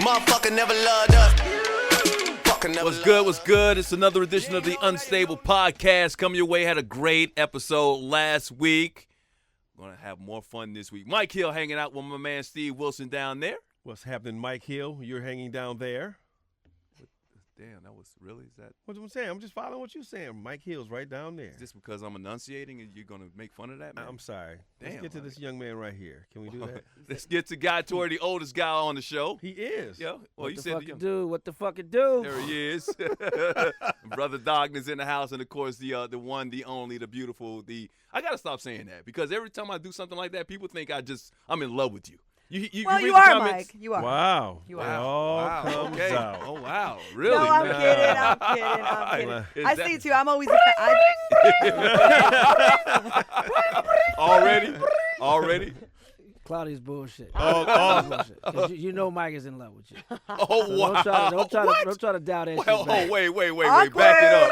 Motherfucker never loved us. What's good? It's another edition of the Unstable Podcast. Coming your way. Had a great episode last week. Gonna have more fun this week. Mike Hill hanging out with my man Steve Wilson down there. What's happening, Mike Hill? You're hanging down there. Damn, that was really, is that? What I'm saying, I'm just following what you're saying. Mike Hill's right down there. Is this because I'm enunciating and you're gonna make fun of that, man? I'm sorry. Damn, Let's get to this young man right here. Can we do that? Let's get to Guy Tori, the oldest guy on the show. He is. Yeah. Well, you said What the fuck it do? There he is. Brother Dogman's in the house, and of course the one, the only, the beautiful, I gotta stop saying that because every time I do something like that, people think I'm in love with you. You well, read you the are, comments? Mike. You are. Wow. You are. It all comes okay. out. Oh, wow. Really? No, I'm kidding. I'm kidding. I see too. I'm always a fan. Already? Claudia's bullshit. Oh. Bullshit. You know Mike is in love with you. Oh, So wow. Don't try to doubt that shit back. Wait.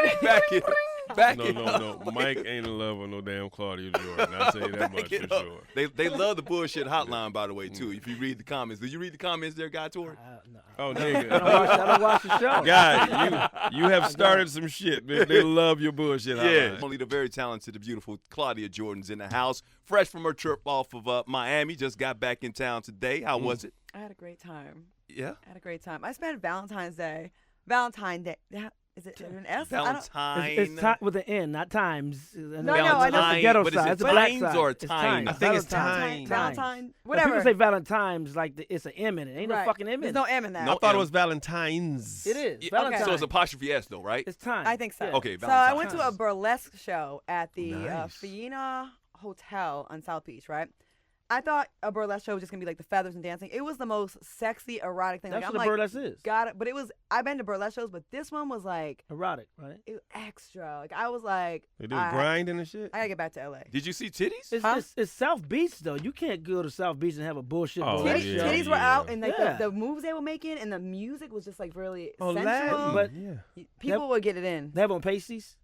Back it up. No. Mike ain't in love with no damn Claudia Jordan. I'll tell you that much for sure. They love the bullshit hotline, by the way, too. If you read the comments. Did you read the comments there, Guy Tori? No. Oh, nigga. I don't watch the show. Guy, you have started some shit. They love your bullshit hotline. Yeah. Only the very talented, the beautiful Claudia Jordan's in the house. Fresh from her trip off of Miami. Just got back in town today. How was it? I had a great time. Yeah? I had a great time. I spent Valentine's Day. Is it an S? Valentine. It's with an N, not times. No, I know. It's the ghetto but side. is It's it the black times side. or It's time? I think it's time. Valentine. When Whatever. people say Valentine's, like it's an M in it. Ain't no Right. fucking M in There's it. no M in that. No. I thought it was Valentine's. It is. Yeah, Valentine. So it's apostrophe S, though, right? It's time. I think so. Yeah. Okay, So I went Valentine's. to a burlesque show at the Nice. Fiena Hotel on South Beach, right? I thought a burlesque show was just gonna be like the feathers and dancing. It was the most sexy, erotic thing. That's like, what I'm a like, burlesque is. got it. But it was. I've been to burlesque shows, but this one was like Erotic, right? it was extra. Like I was like, They do grinding and shit. I gotta get back to LA. Did you see titties? It's South Beach though. You can't go to South Beach and have a bullshit Oh, burlesque yeah. show. Titties were out, and like Yeah. the moves they were making, and the music was just like really Oh, sensual. Latin. But- yeah. People would get it in. They have on pasties.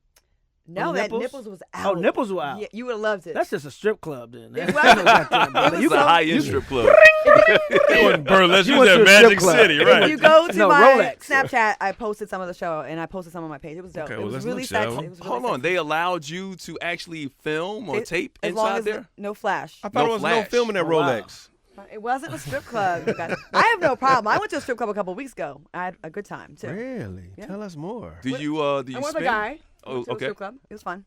No, on that nipples? nipples was Oh, out. nipples were out. Yeah, you would have loved it. That's just a strip club then. It That's no was. goddamn burlesque. This You is a go- high-end strip club. It wasn't burlesque. You You went was to at a strip Magic club. City, If right? you go to No, my Rolex. Snapchat, I posted some of the show, and I posted some on my page. It was dope. Okay, it well, was let's really look, shall sexy. we? It was really Hold on. sexy. They allowed you to actually film or tape as long inside as there? no flash. I thought No it was no flash. filming at Oh, wow. Rolex. It wasn't a strip club. You guys. I have no problem. I went to a strip club a couple weeks ago. I had a good time too. Really? Yeah. Tell us more. Do you I went with a spend? guy. Oh, Went to a okay. strip club. It was fun.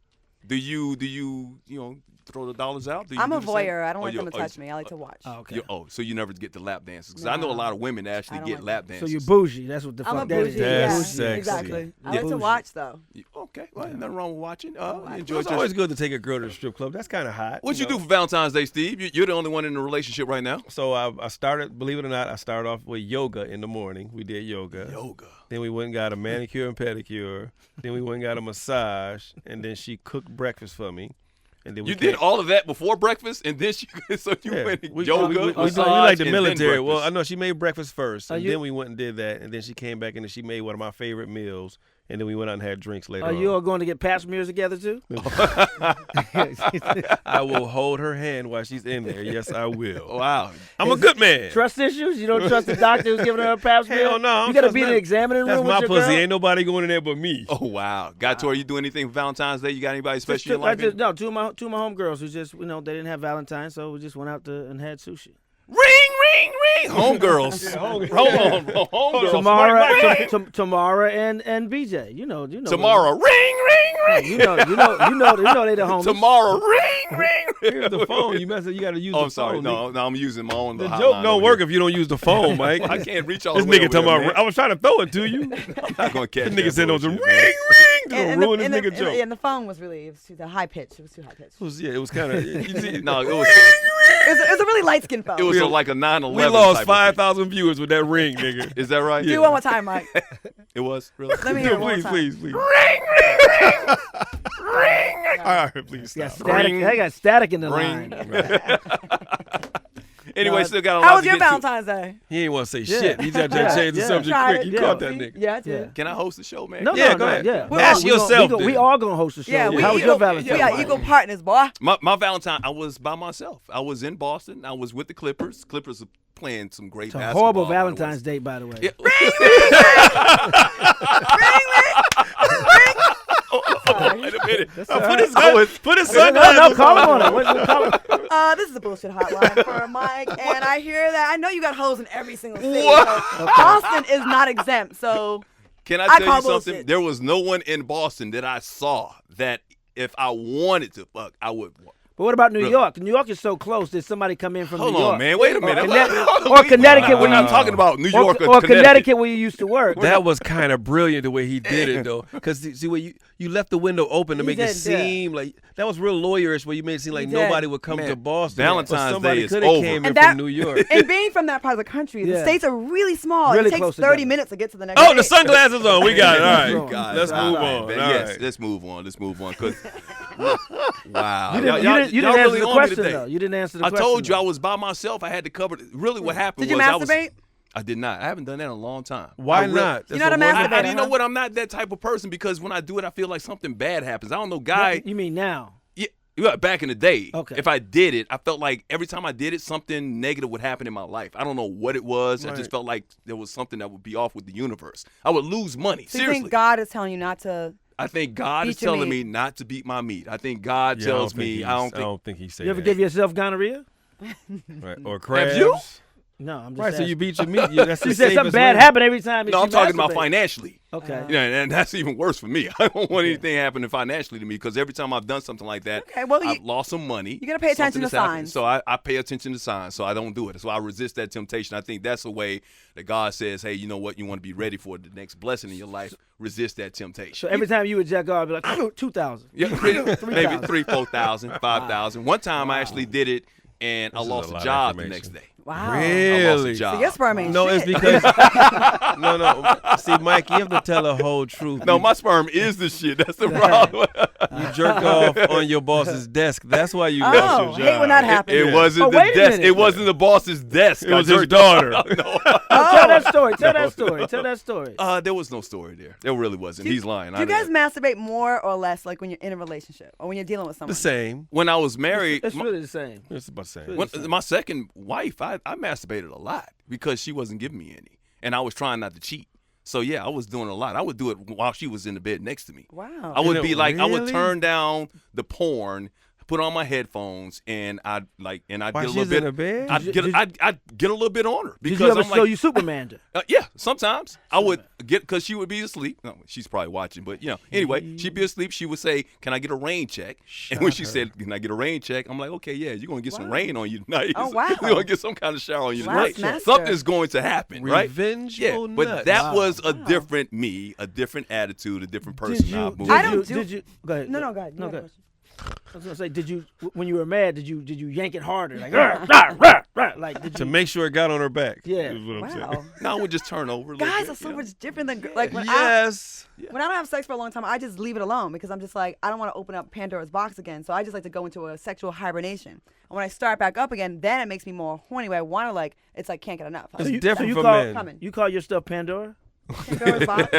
Do you throw the dollars out? Do you I'm do a the same? voyeur. I don't Oh, like you- them to touch me. I like to watch. Oh, okay. So you never get the lap dances? Because I know a No. lot of women actually I don't get like lap that. So dances. you're bougie. That's what the I'm a fuck that is. bougie. That's Yeah, sexy. exactly. I Yeah. like to watch though. Okay, well, nothing wrong with watching. You Well, enjoy it's always good to take a girl to the strip club. That's kind of hot. What you know? do for Valentine's Day, Steve? You're the only one in a relationship right now. So I started, believe it or not, I started off with yoga in the morning. We did yoga. Yoga. Then we went and got a manicure and pedicure. Then we went and got a massage. And then she cooked breakfast for me. And then we You did all of that before breakfast, and then so you Yeah, went we yoga, we massage, like the and then military. Well, I breakfast. know she made breakfast first, and you- then we went and did that, and then she came back and she made one of my favorite meals, and then we went out and had drinks later Are on. you all going to get pap smears together too? I will hold her hand while she's in there. Yes, I will. Wow. I'm a good man. Trust issues? You don't trust the doctor who's giving her a pap smear? Hell no. I You don't got to trust be in nothing. the examining That's room my with your pussy. girl? Ain't nobody going in there but me. Oh wow. Gator, you do anything for Valentine's Day? You got anybody special in your life? No, two of my homegirls who just they didn't have Valentine's, so we just went out and had sushi. Ring. Homegirls. Hold on. Homegirls. Tamara and BJ. You know. Tomorrow. Ring. You know they the homies. Tomorrow. Ring. Here's the phone. You got to use Oh, the I'm sorry. phone. No, I'm using my own. The hotline joke don't over work here. if you don't use the phone, Mike. I can't reach all This the way nigga over talking there, about, man. I was trying to throw it to you. I'm not gonna catch This that nigga said on some bullshit, ring, man. to ruin this nigga joke. And the phone was really, it was too high pitched. It was too high pitched. It was kind of, No, it was It was a really light skinned phone. It was like a 9/11. we lost type of 5,000 viewers with that ring, nigga. thing. Is that right? Do it one more time, Mike. It was really. Let me hear it one more Please, time. please. Ring. All right, please Got stop. static. Ring. I got static in the Ring. line. Anyway, No, still got a lot How was to your get to. Valentine's Day? He ain't want to say Yeah. shit. He tried to Yeah. change the Yeah. subject Tried quick. it. You Yeah. caught that nigga. Yeah, I did. Can I host the show, man? No, Yeah, no, go no, ahead. yeah. Well, Ask We yourself. we then. all gonna host the show. Yeah, How was your Valentine? We got equal partners, boy. My Valentine, I was by myself. I was in Boston. I was with the Clippers. Clippers are playing some great It's a basketball. horrible by the way. Valentine's date, by the way. Yeah. Wait a minute. Put his No, sunglasses call him on. on it. What call him? This is a bullshit hotline for Mike, and I hear that. I know you got hoes in every single city. What? So Boston is not exempt, so Can I I tell call you something? bullshit. There was no one in Boston that I saw that if I wanted to fuck, I would. But what about New Really? York? New York is so close. Did somebody come in from Hold New York? on, man. Wait a minute. Or Connecticut We're when not you- talking about New York Or Connecticut where you used to work. That was kind of brilliant the way he did it, though. Because, see, where you left the window open to He make it did, yeah. seem like that was real lawyerish, where you made it seem like He did. nobody would come Man, to Boston. Valentine's But somebody Day is could have over. came in And from that- New York. and being from that part of the country, the Yeah. states are really small. Really it takes close 30 together. minutes to get to the next Oh, state. the sunglasses on. We got it. All Let's right. go. Let's move on. Man, All yes, right. let's move on. Let's move on. Cause wow, You didn't, Y'all- you didn't, you y'all didn't really answer the on me question, today. though. You didn't answer the I question. told you I though. was by myself. I had to cover. Really, what happened Did you was masturbate? I did not. I haven't done that in a long time. Why I really- not? You're not a That's masturbator. I you know huh? what? I'm not that type of person because when I do it, I feel like something bad happens. I don't know, You guy. mean now? Yeah, back in the day, Okay. if I did it, I felt like every time I did it, something negative would happen in my life. I don't know what it was. I Right. just felt like there was something that would be off with the universe. I would lose money. So you Seriously. think God is telling you not to? I think God is Beat your telling meat. me not to beat my meat. I think God Yeah, tells me I don't think he said You ever that. give yourself gonorrhea? Right. Or crabs. you? No, I'm just Right, so asking. you beat your meat. Yeah, that's You the said something safest bad way. happened every time. No, you I'm talking about masturbate. financially. Okay. Yeah, and that's even worse for me. I don't want anything happening financially to me because every time I've done something like that, Okay, well, I've lost some money. you gotta pay attention Something to has happened. signs. So I pay attention to signs, so I don't do it. So I resist that temptation. I think that's a way that God says, hey, you know what? You want to be ready for the next blessing in your life. Resist that temptation. So every time you would jack off, I'd be like, 2,000. Yeah, maybe 3,000, 4,000, 5,000. One time I actually did it, and I This is lost a a lot of job the information. next day. Wow. I lost a Really? job. So your sperm ain't No, shit. it's because no. See, Mike, you have to tell the whole truth. No, You- my sperm is the shit. That's the problem. you jerked off on your boss's desk. That's why you Oh, lost your job. hate when that happens. It wasn't Oh, the wait a desk. minute. It wasn't the boss's desk. It was I his jerked daughter. off. No. Tell that story. Tell that story. Tell that story. There was no story there. There really wasn't. He's lying. Do you guys masturbate more or less, like when you're in a relationship or when you're dealing with someone? The same. when I was married, It's really the same. It's about the same. when, my second wife, I masturbated a lot because she wasn't giving me any, and I was trying not to cheat. So yeah, I was doing a lot. I would do it while she was in the bed next to me. Wow. I would You be know, like, I would really? turn down the porn, put on my headphones, and I'd While get a little she's bit. in the bed? I'd get a little bit on her Did because you ever I'm show like, you Superman? yeah, sometimes I would get because she would be asleep. No, she's probably watching, but anyway, she'd be asleep. She would say, "Can I get a rain check?" And when she said, "Can I get a rain check?" I'm like, "Okay, yeah, you're gonna get some Wow. rain on you tonight. Oh, wow. You're gonna get some kind of shower on you Wow, tonight. master. Something's going to happen, right?" Revengeful Yeah, but nuts. that was a Wow. different me, a different attitude, a different person. Did you? I've Did moved I on. don't you, do- Did you? Go ahead. No, go ahead. You No, got go a ahead. question. I was gonna say, did you when you were mad? Did you yank it harder? Like, rah, rah, rah, rah, like did to you? make sure it got on her back. Yeah. Is what I'm saying. Wow. No, I would just turn over. A little Guys bit, are so you know? much different than like when Yes. when I don't have sex for a long time, I just leave it alone because I'm just like I don't want to open up Pandora's box again. So I just like to go into a sexual hibernation. And when I start back up again, then it makes me more horny. Where I want to like it's like can't get enough. It's you, different you for call, men. Coming. You call your stuff Pandora? Pandora's box.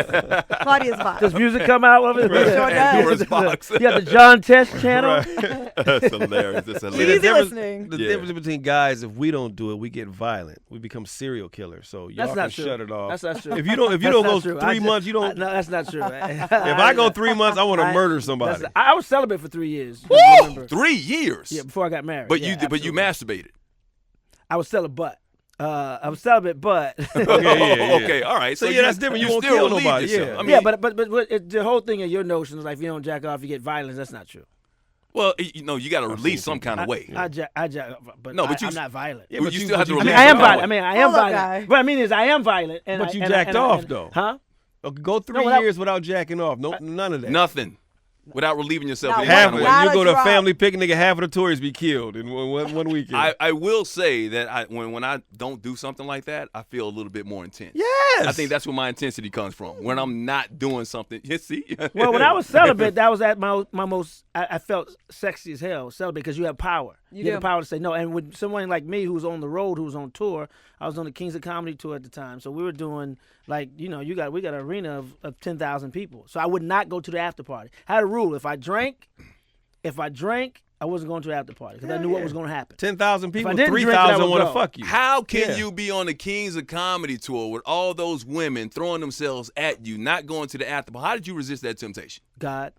Claudia's box. Does music come out of it? Sure does. Pandora's box. You got the John Test channel. That's hilarious. That's Easy hilarious. listening. The Yeah. difference between guys, if we don't do it, we get violent. We become serial killers. So y'all That's can not true. shut it off. That's not true. If you don't That's go not true. 3 months, you don't. No, that's not true. If I go 3 months, I want to murder somebody. I was celibate for 3 years. Woo! Remember? 3 years. Yeah, before I got married. But Yeah, but you absolutely. masturbated. I was celibate. I was celibate, but yeah. Okay, all right. So, yeah, that's different. You won't still kill relieve nobody, yourself. yeah. I mean, yeah, but the whole thing of your notion is like if you don't jack off, you get violence. That's not true. well, you got to release some kind of way. I jack off, but, No, but I'm not violent. Yeah, Well, but you you- still have but to you- I mean, release I am some kind violent. of I way. mean, I am Hold up, violent. guy. What I mean is I am violent. And But you and jacked off, and- though. Huh? Okay, go 3 without- years without jacking off. No, none of that. Nothing. Without relieving yourself. Not in any Half kind of of it. way. Not You a go to a drop. family picnic and half of the tourists be killed in one weekend. I will say that when I don't do something like that, I feel a little bit more intense. yes. I think that's where my intensity comes from. When I'm not doing something. You see? Well, when I was celibate, that was at my most. I felt sexy as hell celibate because you have power. You have do. the power to say no. And with someone like me who's on the road, who's on tour, I was on the Kings of Comedy tour at the time. So we were doing we got an arena of 10,000 people. So I would not go to the after party. I had a rule: if I drank, I wasn't going to the after party because I knew what was going to happen. 10,000 people, I didn't drink it, I 3,000 would want to go. fuck you. How can Yeah. you be on the Kings of Comedy tour with all those women throwing themselves at you, not going to the after party? How did you resist that temptation? God,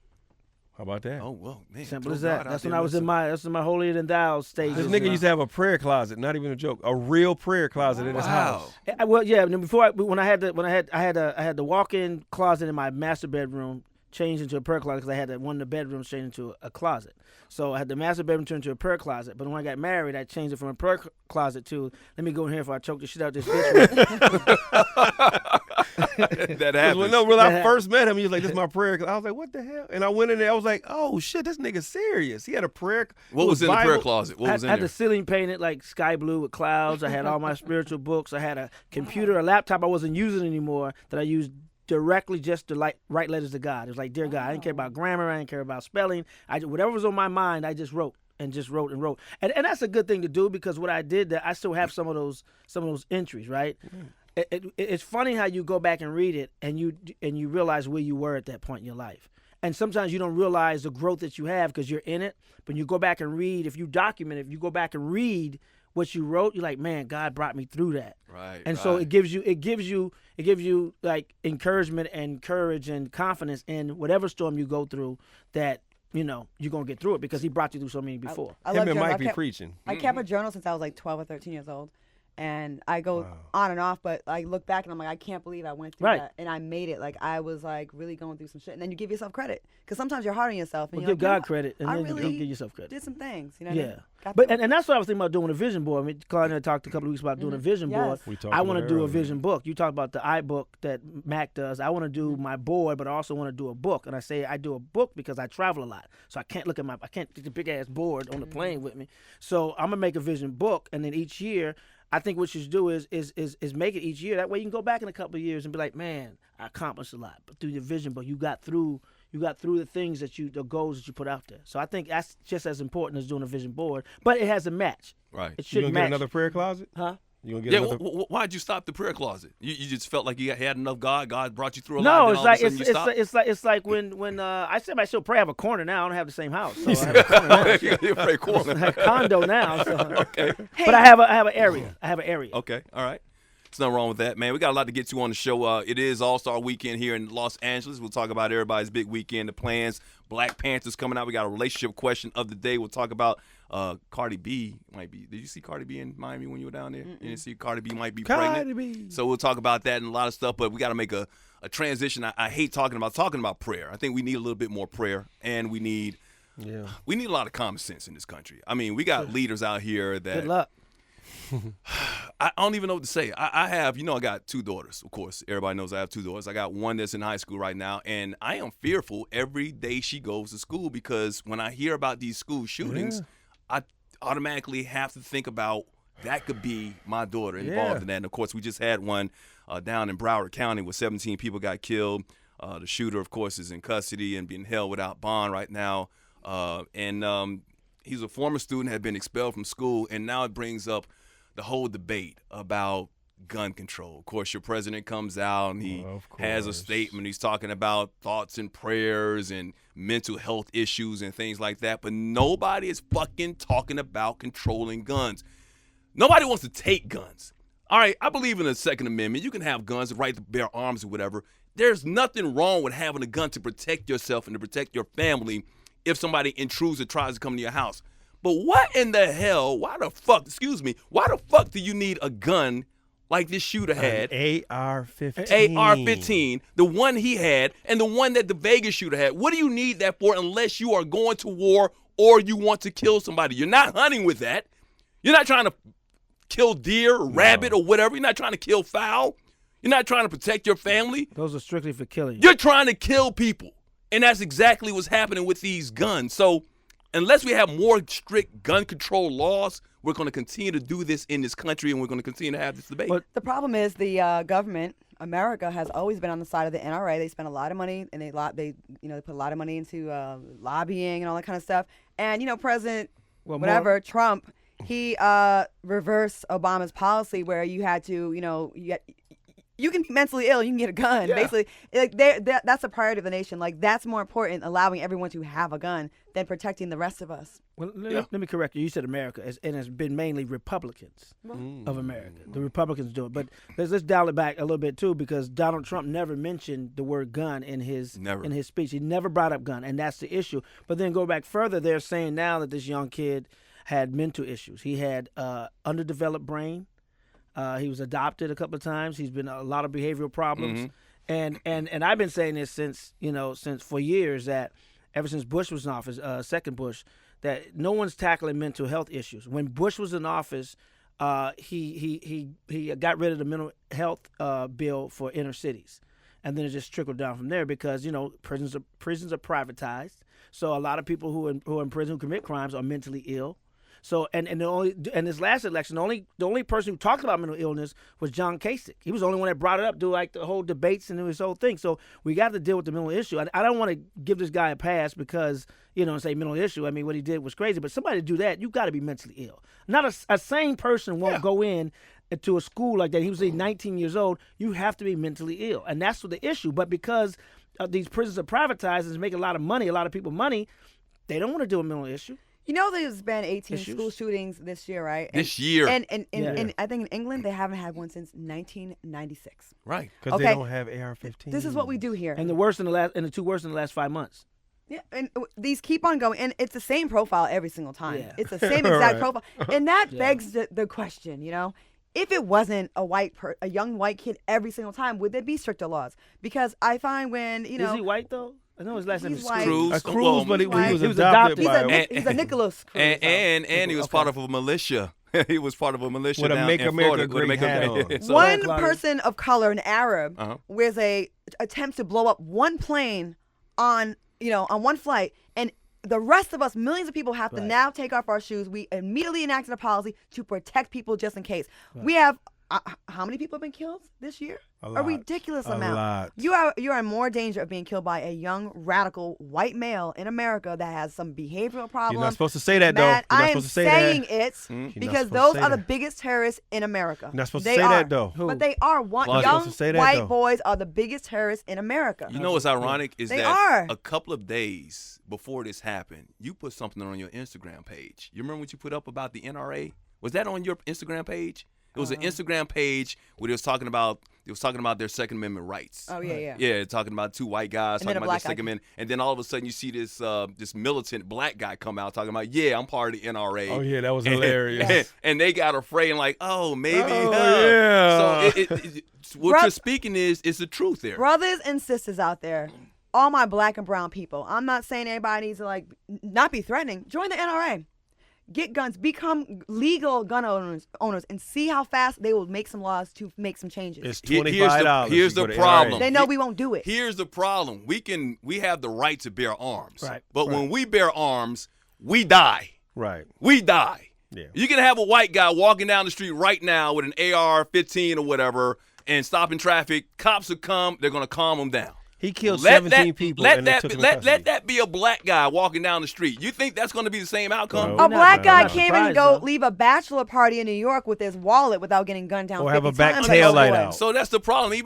How about that? Oh, well, man. simple throw as that. God out That's there, when I was listen. in my holier than thou stage. This nigga used to have a prayer closet, not even a joke, a real prayer closet in his house. Well, yeah. And then before I had the walk-in closet in my master bedroom changed into a prayer closet because I had one of the bedrooms changed into a closet. So I had the master bedroom turned into a prayer closet. But when I got married, I changed it from a prayer closet to let me go in here before I choke the shit out of this bitch. That happens. When I first met him, he was like, "This is my prayer closet." I was like, "What the hell?" And I went in there. I was like, "Oh shit, this nigga's serious." He had a prayer. What was in the prayer closet? What was in I had there? the ceiling painted like sky blue with clouds. I had all my spiritual books. I had a computer, a laptop I wasn't using anymore that I used directly just to write letters to God. It was like, dear God, I didn't care about grammar. I didn't care about spelling. Whatever was on my mind, I just wrote and just wrote and wrote. And that's a good thing to do because what I did, that I still have some of those entries, right? It's funny how you go back and read it and you realize where you were at that point in your life. And sometimes you don't realize the growth that you have because you're in it. But you go back and read, if you document it, if you go back and read what you wrote, you're like, man, God brought me through that. Right. And so it gives you like encouragement and courage and confidence in whatever storm you go through that, you're going to get through it because he brought you through so many before. I Him love and journals. Mike be preaching. I kept a journal since I was like 12 or 13 years old. And I go on and off, but I look back and I'm like, I can't believe I went through that. And I made it. Like, I was like really going through some shit. And then you give yourself credit. Because sometimes you're hard on yourself. And Well, you're give like, God credit and I then really don't give yourself credit. did some things. You know Yeah. Got But through it. and that's what I was thinking about doing a vision board. I mean, Claudia and I talked a couple of weeks about doing a vision board. Yes. We talked I want to about it do a earlier. vision book. You talk about the iBook that Mac does. I want to do my board, but I also want to do a book. And I say I do a book because I travel a lot, so I can't take the big ass board on the plane with me. So I'm gonna make a vision book, and then each year, I think what you should do is make it each year. That way you can go back in a couple of years and be like, man, I accomplished a lot. But through your vision book, you got through the things the goals that you put out there. So I think that's just as important as doing a vision board. But it has a match. Right. It You should gonna match. get another prayer closet? Huh? You gonna get Yeah, another? why'd you stop the prayer closet? You just felt like you had enough God. God brought you through a lot. No, and it's then all like of a sudden you stopped? it's like when I said I still pray. I have a corner now. I don't have the same house. So I have a corner now. You pray corner. I have a condo now. So. Okay. But I have an area. I have an area. Okay. All right. There's nothing wrong with that, man. We got a lot to get to on the show. It is All-Star Weekend here in Los Angeles. We'll talk about everybody's big weekend, the plans. Black Panther's coming out. We got a relationship question of the day. We'll talk about Cardi B might be. Did you see Cardi B in Miami when you were down there? You didn't see Cardi B might be pregnant. Cardi B. So we'll talk about that and a lot of stuff, but we got to make a transition. I hate talking about prayer. I think we need a little bit more prayer, and we need a lot of common sense in this country. I mean, we got leaders out here that Good luck. I don't even know what to say. I have, I got two daughters, of course. Everybody knows I have two daughters. I got one that's in high school right now, and I am fearful every day she goes to school because when I hear about these school shootings, I automatically have to think about that could be my daughter involved in that. And, of course, we just had one down in Broward County where 17 people got killed. The shooter, of course, is in custody and being held without bond right now. He's a former student, had been expelled from school, and now it brings up the whole debate about gun control. Of course, your president comes out and he has a statement. He's talking about thoughts and prayers and mental health issues and things like that. But nobody is fucking talking about controlling guns. Nobody wants to take guns. All right, I believe in the Second Amendment. You can have guns, the right to bear arms or whatever. There's nothing wrong with having a gun to protect yourself and to protect your family if somebody intrudes or tries to come to your house. But what in the hell, why the fuck do you need a gun like this shooter had? AR-15. AR-15, the one he had, and the one that the Vegas shooter had. What do you need that for unless you are going to war or you want to kill somebody? You're not hunting with that. You're not trying to kill deer or rabbit or whatever. You're not trying to kill fowl. You're not trying to protect your family. Those are strictly for killing. You're trying to kill people. And that's exactly what's happening with these guns. So unless we have more strict gun control laws, we're going to continue to do this in this country, and we're going to continue to have this debate. But The problem is the government, America, has always been on the side of the NRA. They spend a lot of money, and they put a lot of money into lobbying and all that kind of stuff. And President whatever, Trump, he reversed Obama's policy where you had to, you can be mentally ill, you can get a gun. Yeah. Basically, like that's a priority of the nation. Like that's more important, allowing everyone to have a gun than protecting the rest of us. Well, let me correct you. You said America, and it's been mainly Republicans of America. The Republicans do it. But let's dial it back a little bit, too, because Donald Trump never mentioned the word gun in his speech. He never brought up gun, and that's the issue. But then go back further, they're saying now that this young kid had mental issues. He had underdeveloped brain. He was adopted a couple of times. He's been a lot of behavioral problems. And I've been saying this since for years, that ever since Bush was in office, second Bush, that no one's tackling mental health issues. When Bush was in office, he got rid of the mental health bill for inner cities, and then it just trickled down from there because prisons are privatized. So a lot of people who are in prison who commit crimes are mentally ill. So and this last election, the only person who talked about mental illness was John Kasich. He was the only one that brought it up, do like the whole debates and this whole thing. So we got to deal with the mental issue. I don't want to give this guy a pass because say mental issue. I mean, what he did was crazy. But somebody to do that, you got to be mentally ill. Not a sane person won't go in to a school like that. He was 19 years old. You have to be mentally ill, and that's the issue. But because these prisons are privatized and make a lot of money, a lot of people money, they don't want to do a mental issue. There's been 18 school shootings this year, right? This year. And I think in England, they haven't had one since 1996. Right. Because they don't have AR-15. This is what we do here. And the two worst in the last 5 months. Yeah, and these keep on going. And it's the same profile every single time. Yeah. It's the same exact profile. And that begs the question, if it wasn't a young white kid every single time, would there be stricter laws? Because I find when, Is he white, though? I know his last name is Cruz. Cruz, but he was adopted by he's a Nicholas Cruz. And he was part of a militia. He was part of a militia with a down Make in America Florida. Great hat on. So- One person of color, an Arab, wears attempts to blow up one plane on one flight, and the rest of us, millions of people, have to now take off our shoes. We immediately enacted a policy to protect people just in case. We have how many people have been killed this year? A ridiculous amount. Lot. You are in more danger of being killed by a young radical white male in America that has some behavioral problems. You're not supposed to say that, though. You're not I am supposed to say saying that. it because those are the biggest terrorists in America. You're not supposed to say that, though. But they are. Young white boys are the biggest terrorists in America. You know what's ironic is They that are. a couple of days before this happened, you put something on your Instagram page. You remember what you put up about the NRA? Was that on your Instagram page? It was an Instagram page where they was talking about their Second Amendment rights. Oh yeah. Yeah, talking about two white guys And talking then a about their black guy. Second Amendment, and then all of a sudden you see this militant black guy come out talking about, I'm part of the NRA. Oh yeah, that was hilarious. And they got afraid and like, maybe. yeah. So what you're speaking is the truth there. Brothers and sisters out there, all my black and brown people. I'm not saying everybody needs to not be threatening. Join the NRA. Get guns, become legal gun owners, and see how fast they will make some laws to make some changes. It's $25. Here's the problem. They know we won't do it. Here's the problem. We have the right to bear arms. Right. But when we bear arms, we die. Right. We die. Yeah. You can have a white guy walking down the street right now with an AR-15 or whatever and stopping traffic. Cops will come. They're going to calm him down. He killed 17 people. Let and they took him in let custody. that be a black guy walking down the street. You think that's going to be the same outcome? No. A black guy not can't even surprised, go though. leave a bachelor party in New York with his wallet without getting gunned down. Or have 50 a back times. tail light Boy. out. So that's the problem.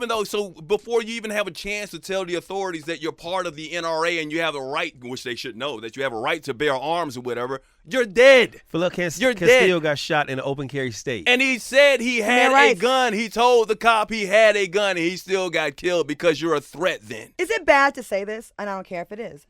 Before you even have a chance to tell the authorities that you're part of the NRA and you have a right, which they should know, that you have a right to bear arms or whatever, you're dead. Philip You're Castillo dead. got shot in an open carry state. And he said he had Yeah, a right. gun. He told the cop he had a gun and he still got killed because you're a threat then. Is it bad to say this? And I don't care if it is.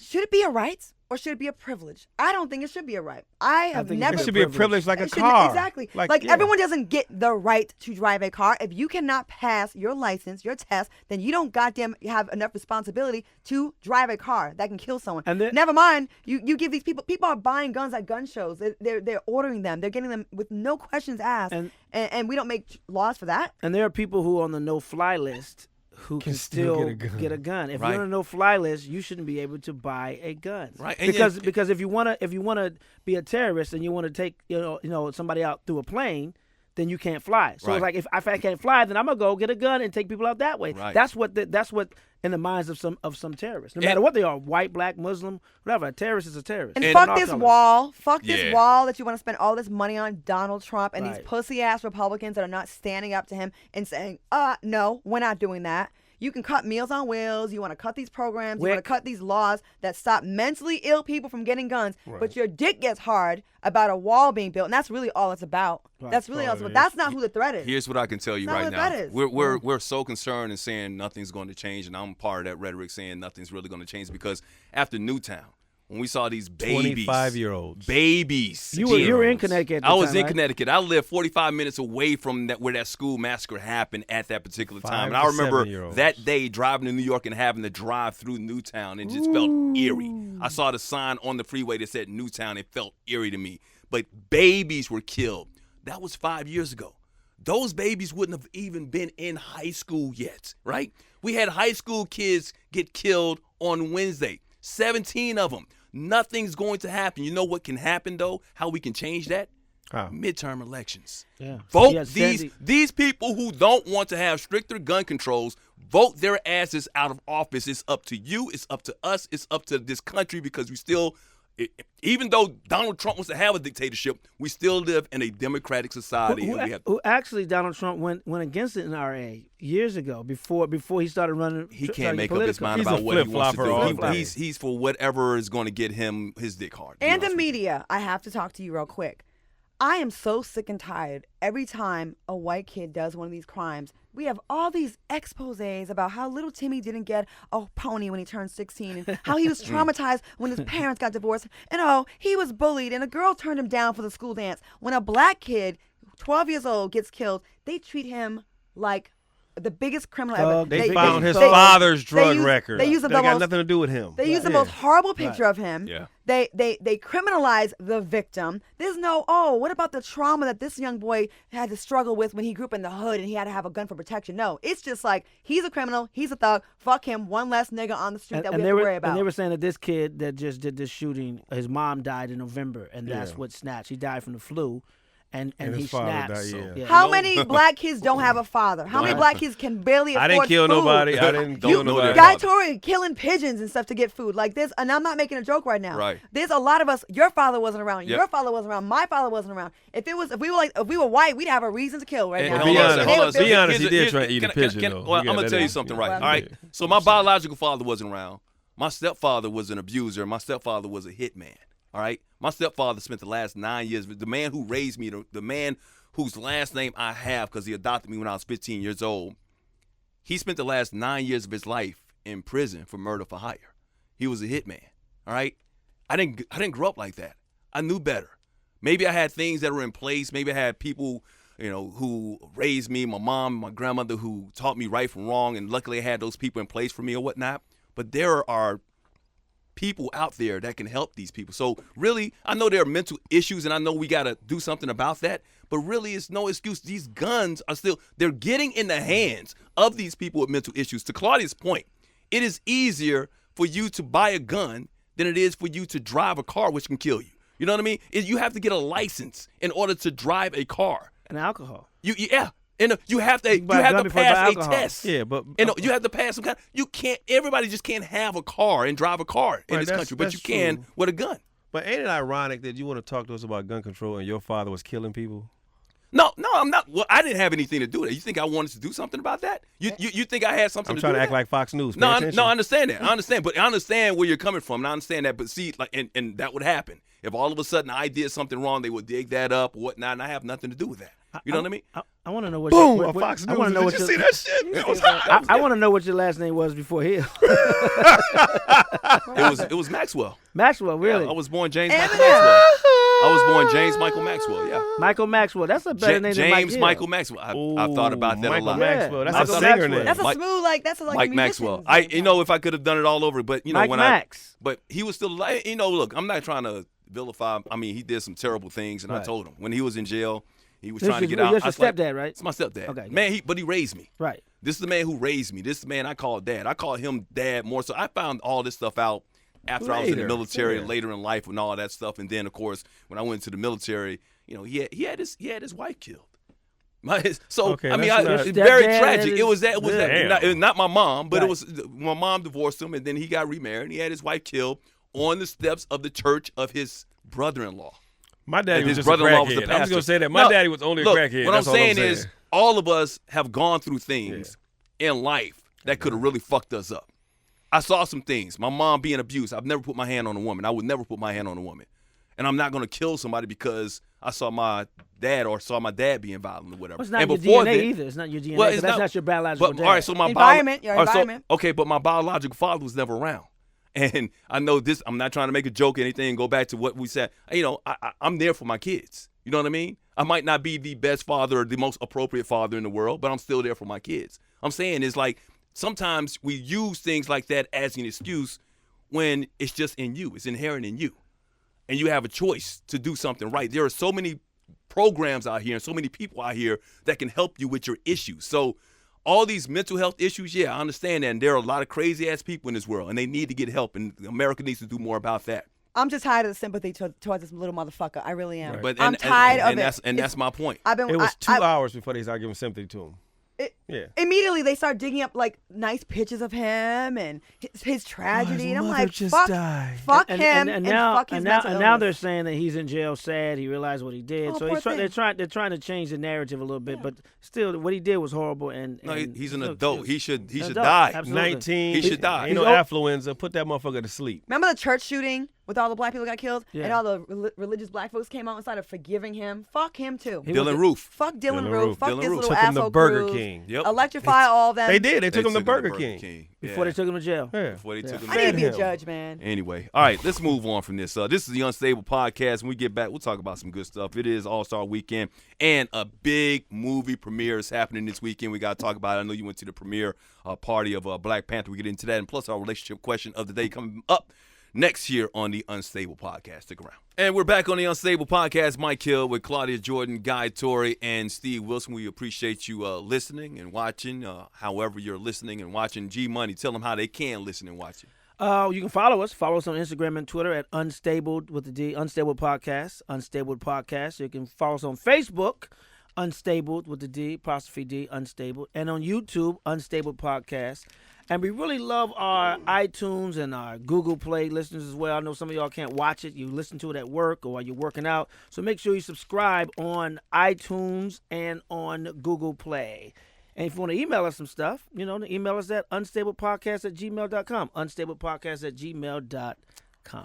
Should it be a right or should it be a privilege? I don't think it should be a right. I have think it never. It should be a privilege like a It shouldn't- car. Exactly. Like, yeah. Everyone doesn't get the right to drive a car. If you cannot pass your license, your test, then you don't goddamn have enough responsibility to drive a car that can kill someone. And then- never mind, you give these people are buying guns at gun shows. They're ordering them. They're getting them with no questions asked. And we don't make laws for that. And there are people who are on the no-fly list who can still get a gun. If Right. you're on a no-fly list, you shouldn't be able to buy a gun. Right. And Because if you wanna be a terrorist and you want to take somebody out through a plane, then you can't fly. So it's like if I can't fly, then I'm gonna go get a gun and take people out that way. Right. That's what in the minds of some terrorists, no matter what they are, white, black, Muslim, whatever. A terrorist is a terrorist. And fuck this wall. Fuck this Yeah. wall that you want to spend all this money on Donald Trump and these Right. pussy ass Republicans that are not standing up to him and saying, no, we're not doing that. You can cut Meals on Wheels. You want to cut these programs. You want to cut these laws that stop mentally ill people from getting guns. Right. But your dick gets hard about a wall being built, and that's really all it's about. Right. That's really all it's about. That's not who the threat is. Here's what I can tell you That's not right what now. that is. We're so concerned and saying nothing's going to change, and I'm part of that rhetoric saying nothing's really going to change because after Newtown, when we saw these babies, 25-year-olds, babies, You were in Connecticut at the I was time, in right? Connecticut. I lived 45 minutes away from where that school massacre happened at that particular 5 time. And to I remember 7-year-olds. that day driving to New York and having to drive through Newtown and just felt eerie. I saw the sign on the freeway that said Newtown. It felt eerie to me. But babies were killed. That was 5 years ago. Those babies wouldn't have even been in high school yet, right? We had high school kids get killed on Wednesday, 17 of them. Nothing's going to happen. You know what can happen, though? How we can change that? How? Midterm elections. Yeah. Vote Yeah, these people who don't want to have stricter gun controls, vote their asses out of office. It's up to you. It's up to us. It's up to this country because we still, even though Donald Trump wants to have a dictatorship, we still live in a democratic society. Who actually Donald Trump went against it in RA years ago before he started running. He can't make up his mind He's about a what he wants to flip-flopper do. all day. He's for whatever is going to get him his dick hard. to be And the honest with you. media, I have to talk to you real quick. I am so sick and tired every time a white kid does one of these crimes. We have all these exposés about how little Timmy didn't get a pony when he turned 16 and how he was traumatized when his parents got divorced and he was bullied and a girl turned him down for the school dance. When a black kid, 12 years old, gets killed, they treat him like the biggest criminal ever. They found his father's drug record. They use That got nothing to do with him. They use the most horrible picture of him. Yeah. They criminalize the victim. There's no, what about the trauma that this young boy had to struggle with when he grew up in the hood and he had to have a gun for protection? No, it's just like, he's a criminal, he's a thug, fuck him, one less nigga on the street that we have to worry about. And they were saying that this kid that just did this shooting, his mom died in November, and that's what snatched. He died from the flu. And he his father snapped. died, So, yeah. How many black kids don't have a father? How many black kids can barely afford I didn't kill food? nobody. I didn't kill Don't know nobody. that. Guy Tory killing pigeons and stuff to get food like this, and I'm not making a joke right now. Right. There's a lot of us. Your father wasn't around. Yep. Your father wasn't around. My father wasn't around. If we were white, we'd have a reason to kill right And now. be hold on a honest, second, hold on a second. be honest, he Here's- did try to eat a can I- pigeon, can- though. Well, Yeah, I'm gonna that tell you is- something, yeah. right? Well, All right. So my biological father wasn't around. My stepfather was an abuser. My stepfather was a hitman. All right. My stepfather spent the last 9 years. The man who raised me, the man whose last name I have because he adopted me when I was 15 years old, he spent the last 9 years of his life in prison for murder for hire. He was a hitman. All right. I didn't grow up like that. I knew better. Maybe I had things that were in place. Maybe I had people, who raised me, my mom, my grandmother, who taught me right from wrong, and luckily I had those people in place for me or whatnot. But there are people out there that can help these people. So really, I know there are mental issues, and I know we got to do something about that. But really, it's no excuse. These guns are they're getting in the hands of these people with mental issues. To Claudia's point, it is easier for you to buy a gun than it is for you to drive a car, which can kill you. You know what I mean? You have to get a license in order to drive a car. And alcohol. And you have to buy a gun before you buy pass a alcohol. test. Yeah, but And you have to pass some kind. You can't. Everybody just can't have a car and drive a car in Right, this that's- country, but that's you can true. with a gun. But ain't it ironic that you want to talk to us about gun control and your father was killing people? No, I'm not. Well, I didn't have anything to do with it. You think I wanted to do something about that? You think I had something I'm to trying do to with act that? like Fox News. Pay No, I attention. understand that. I understand, but I understand where you're coming from, and I understand that. But see, like, and that would happen if all of a sudden I did something wrong. They would dig that up or whatnot, and I have nothing to do with that. You know what I mean? I want to know what. Boom! What, on Fox I News. want to know what Did you your, see that shit? That was I want to know what your last name was before here. It was Maxwell. Maxwell, really? Yeah, I was born James Michael Maxwell. I was born James Michael Maxwell. Yeah. Michael Maxwell. That's a better name than Mike James Hill. Michael Maxwell. I've thought about that a Michael lot. Maxwell. That's Yeah. a Michael singer Maxwell. name. That's a Mike- smooth, that's like Mike a Maxwell. musician's name. If I could have done it all over, but Mike when Max. but he was still alive. Look, I'm not trying to vilify. I mean, he did some terrible things, and I Right. told him when he was in jail, he was This trying to is- get out. That's I your was like, stepdad, right? It's my stepdad. Okay. Man, but he raised me. Right. This is the man who raised me. This is the man I call dad. I call him dad more so. I found all this stuff out after I was in the Later. military, Yeah. later in life, and all that stuff. And then, of course, when I went to the military, he had his wife killed. Okay, I mean, that's it's not- very Stepdad tragic. is- It was that. It was that. Damn. It was not my mom, but Right. it was my mom divorced him, and then he got remarried. And he had his wife killed on the steps of the church of his brother-in-law. My daddy And was his just a brother-in-law was crackhead. the I'm just pastor. gonna say that. My No, daddy was only look, a crackhead. What That's I'm all saying is, all of us have gone through things in life that could have really fucked us up. I saw some things. My mom being abused. I've never put my hand on a woman. I would never put my hand on a woman. And I'm not going to kill somebody because I saw my dad or saw my dad being violent or whatever. Well, it's not and your before DNA then, either. It's not your DNA. Well, 'cause it's that's not- not your biological But dad. all right, so my Environment, your all right, so- environment. okay, but my biological father was never around. And I know this. I'm not trying to make a joke or anything. Go back to what we said. You know, I'm there for my kids. You know what I mean? I might not be the best father or the most appropriate father in the world, but I'm still there for my kids. I'm saying is like sometimes we use things like that as an excuse when it's just in you. It's inherent in you. And you have a choice to do something right. There are so many programs out here and so many people out here that can help you with your issues. So all these mental health issues, yeah, I understand that. And there are a lot of crazy ass people in this world and they need to get help. And America needs to do more about that. I'm just tired of the sympathy towards this little motherfucker. I really am. But I'm tired of and it. That's my point. I've been. It was 2 I- hours before they started giving sympathy to him. Yeah. Immediately they start digging up like nice pictures of him and his tragedy, and I'm like, just fuck, died. fuck him, and now, fuck his and now, mental and now illness. they're saying that he's in jail, sad. He realized what he did, Oh, so poor they're thing. trying to change the narrative a little bit. But still, what he did was horrible. And No, he's an look, adult. it's He should an adult. die. Absolutely. 19. He should die. Ain't no He's affluenza. Put that motherfucker to sleep. Remember the church shooting with all the black people that got killed, Yeah. and all the religious black folks came out and started forgiving him. Fuck him too. He Dylan Roof. Fuck Dylan Dylan Roof. Roof. Fuck Dylan this Roof. little Took him to asshole Burger crew. King. Yep. Electrify all of them. They did. They took him to him Burger Burger King. before they took him to jail. Yeah. Before they took him I need to be a him. judge, man. Anyway, all right, let's move on from this. This is the Unstable Podcast. When we get back, we'll talk about some good stuff. It is All-Star Weekend, and a big movie premiere is happening this weekend. We got to talk about it. I know you went to the premiere party of Black Panther. We get into that, and plus our relationship question of the day coming up next year on the Unstable Podcast. Stick around. And we're back on the Unstable Podcast. Mike Hill with Claudia Jordan, Guy Torrey, and Steve Wilson. We appreciate you listening and watching, however you're listening and watching. G-Money, tell them how they can listen and watch it. You can follow us. Follow us on Instagram and Twitter at Unstable with the D, Unstable Podcast, Unstable Podcast. You can follow us on Facebook, Unstable with the D, apostrophe D, Unstable, and on YouTube, Unstable Podcast. And we really love our iTunes and our Google Play listeners as well. I know some of y'all can't watch it. You listen to it at work or while you're working out. So make sure you subscribe on iTunes and on Google Play. And if you want to email us some stuff, email us at unstablepodcast@gmail.com. Unstablepodcast@gmail.com.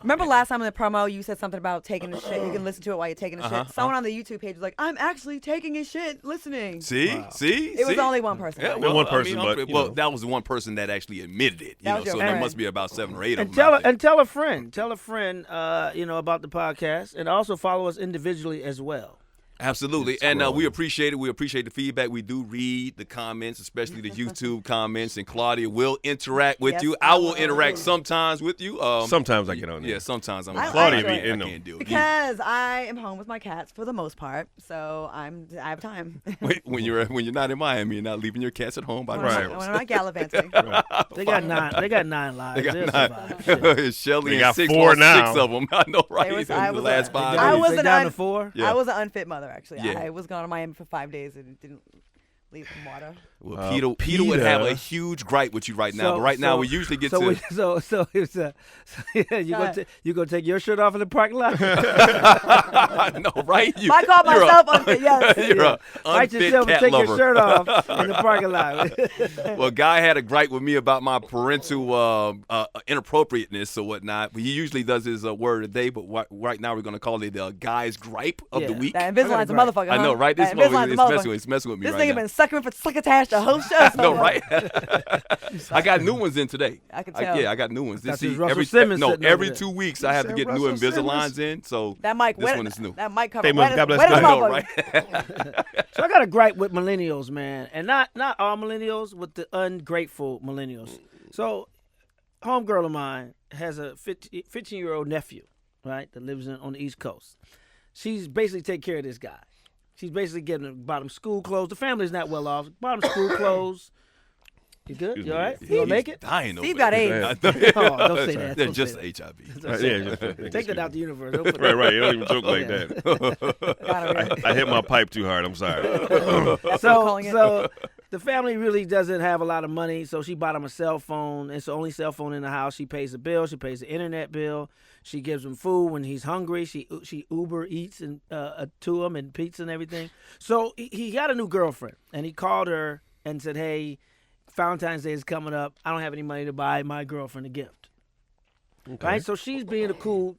Remember last time in the promo you said something about taking a shit? You can listen to it while you're taking a shit. Someone on the YouTube page was like, "I'm actually taking a shit listening." See? It was only one person. Yeah, Well, one person, but, you know. that was the one person that actually admitted it. That was your So there friend. must be about 7 or 8 of And them. tell out there. tell a friend. Tell a friend, about the podcast, and also follow us individually as well. Absolutely. And we appreciate it. We appreciate the feedback. We do read the comments, especially the YouTube comments. And Claudia will interact with Yes, you. I I will will. interahave sometimes with you. Sometimes I get on there. Yeah, sometimes I'm I Claudia enjoy be it. in I them. can't do it. Because I am home with my cats for the most part, so I have time. When you're not in Miami, you're not leaving your cats at home by When themselves. I'm not gallivanting. They got 9. They got 9 lives. They They'll got survive. 9. Shit. Shelly They and got 6 4 lost now. 6 of them. I know, right? was- In I the was last a- 5 I days. was They an down un- to 4. Yeah. I was an unfit mother, actually. Yeah. I was gone on Miami for 5 days and didn't leave some water. Well, Peter would have a huge gripe with you right now, but right now we usually get to. So it's you gonna take your shirt off in the parking lot? No, right? I called myself unfit, yes. You're a Fight unfit yourself and cat take lover. your shirt off in the parking lot. Well, Guy had a gripe with me about my parental inappropriateness or whatnot. He usually does his word a day, but right now we're going to call it Guy's gripe of the Yeah. week. That Invisalign's a Right. motherfucker, I know, huh? right? This That moment Invisalign's a it's messing with me This right nigga now. been sucking for succotash the whole show. No, right? I got new ones in today. I can tell. Yeah, I got new ones. That's See, his Russell every Simmons sitting over every there. 2 weeks I have to said get new Russell Invisaligns in. So That mic this wet. one is new. That mic cover. Famous, Wet as- God bless wet as I know, motherfucker. right? So I got a gripe with millennials, man, and not all millennials, with the ungrateful millennials. So, homegirl of mine has a 15-year-old nephew, right, that lives on the East Coast. She's basically taking care of this guy. She's basically getting him, bought him school clothes. The family's not well off. Bought him school clothes, You good? Excuse You me. all right? He's You gonna make it? Dying over Steve got there. AIDS. Oh, don't say that. They're Don't just say HIV. that. Don't say Yeah, that. just Take that out the universe. Don't put Right. You don't even joke like Yeah. that. Gotta I hit my pipe too hard. I'm sorry. So the family really doesn't have a lot of money, so she bought him a cell phone. It's the only cell phone in the house. She pays the bill. She pays the internet bill. She gives him food when he's hungry. She Uber eats and to him and pizza and everything. So he got a new girlfriend, and he called her and said, "Hey, Valentine's Day is coming up. I don't have any money to buy my girlfriend a gift." Okay. Right? So she's being a cool,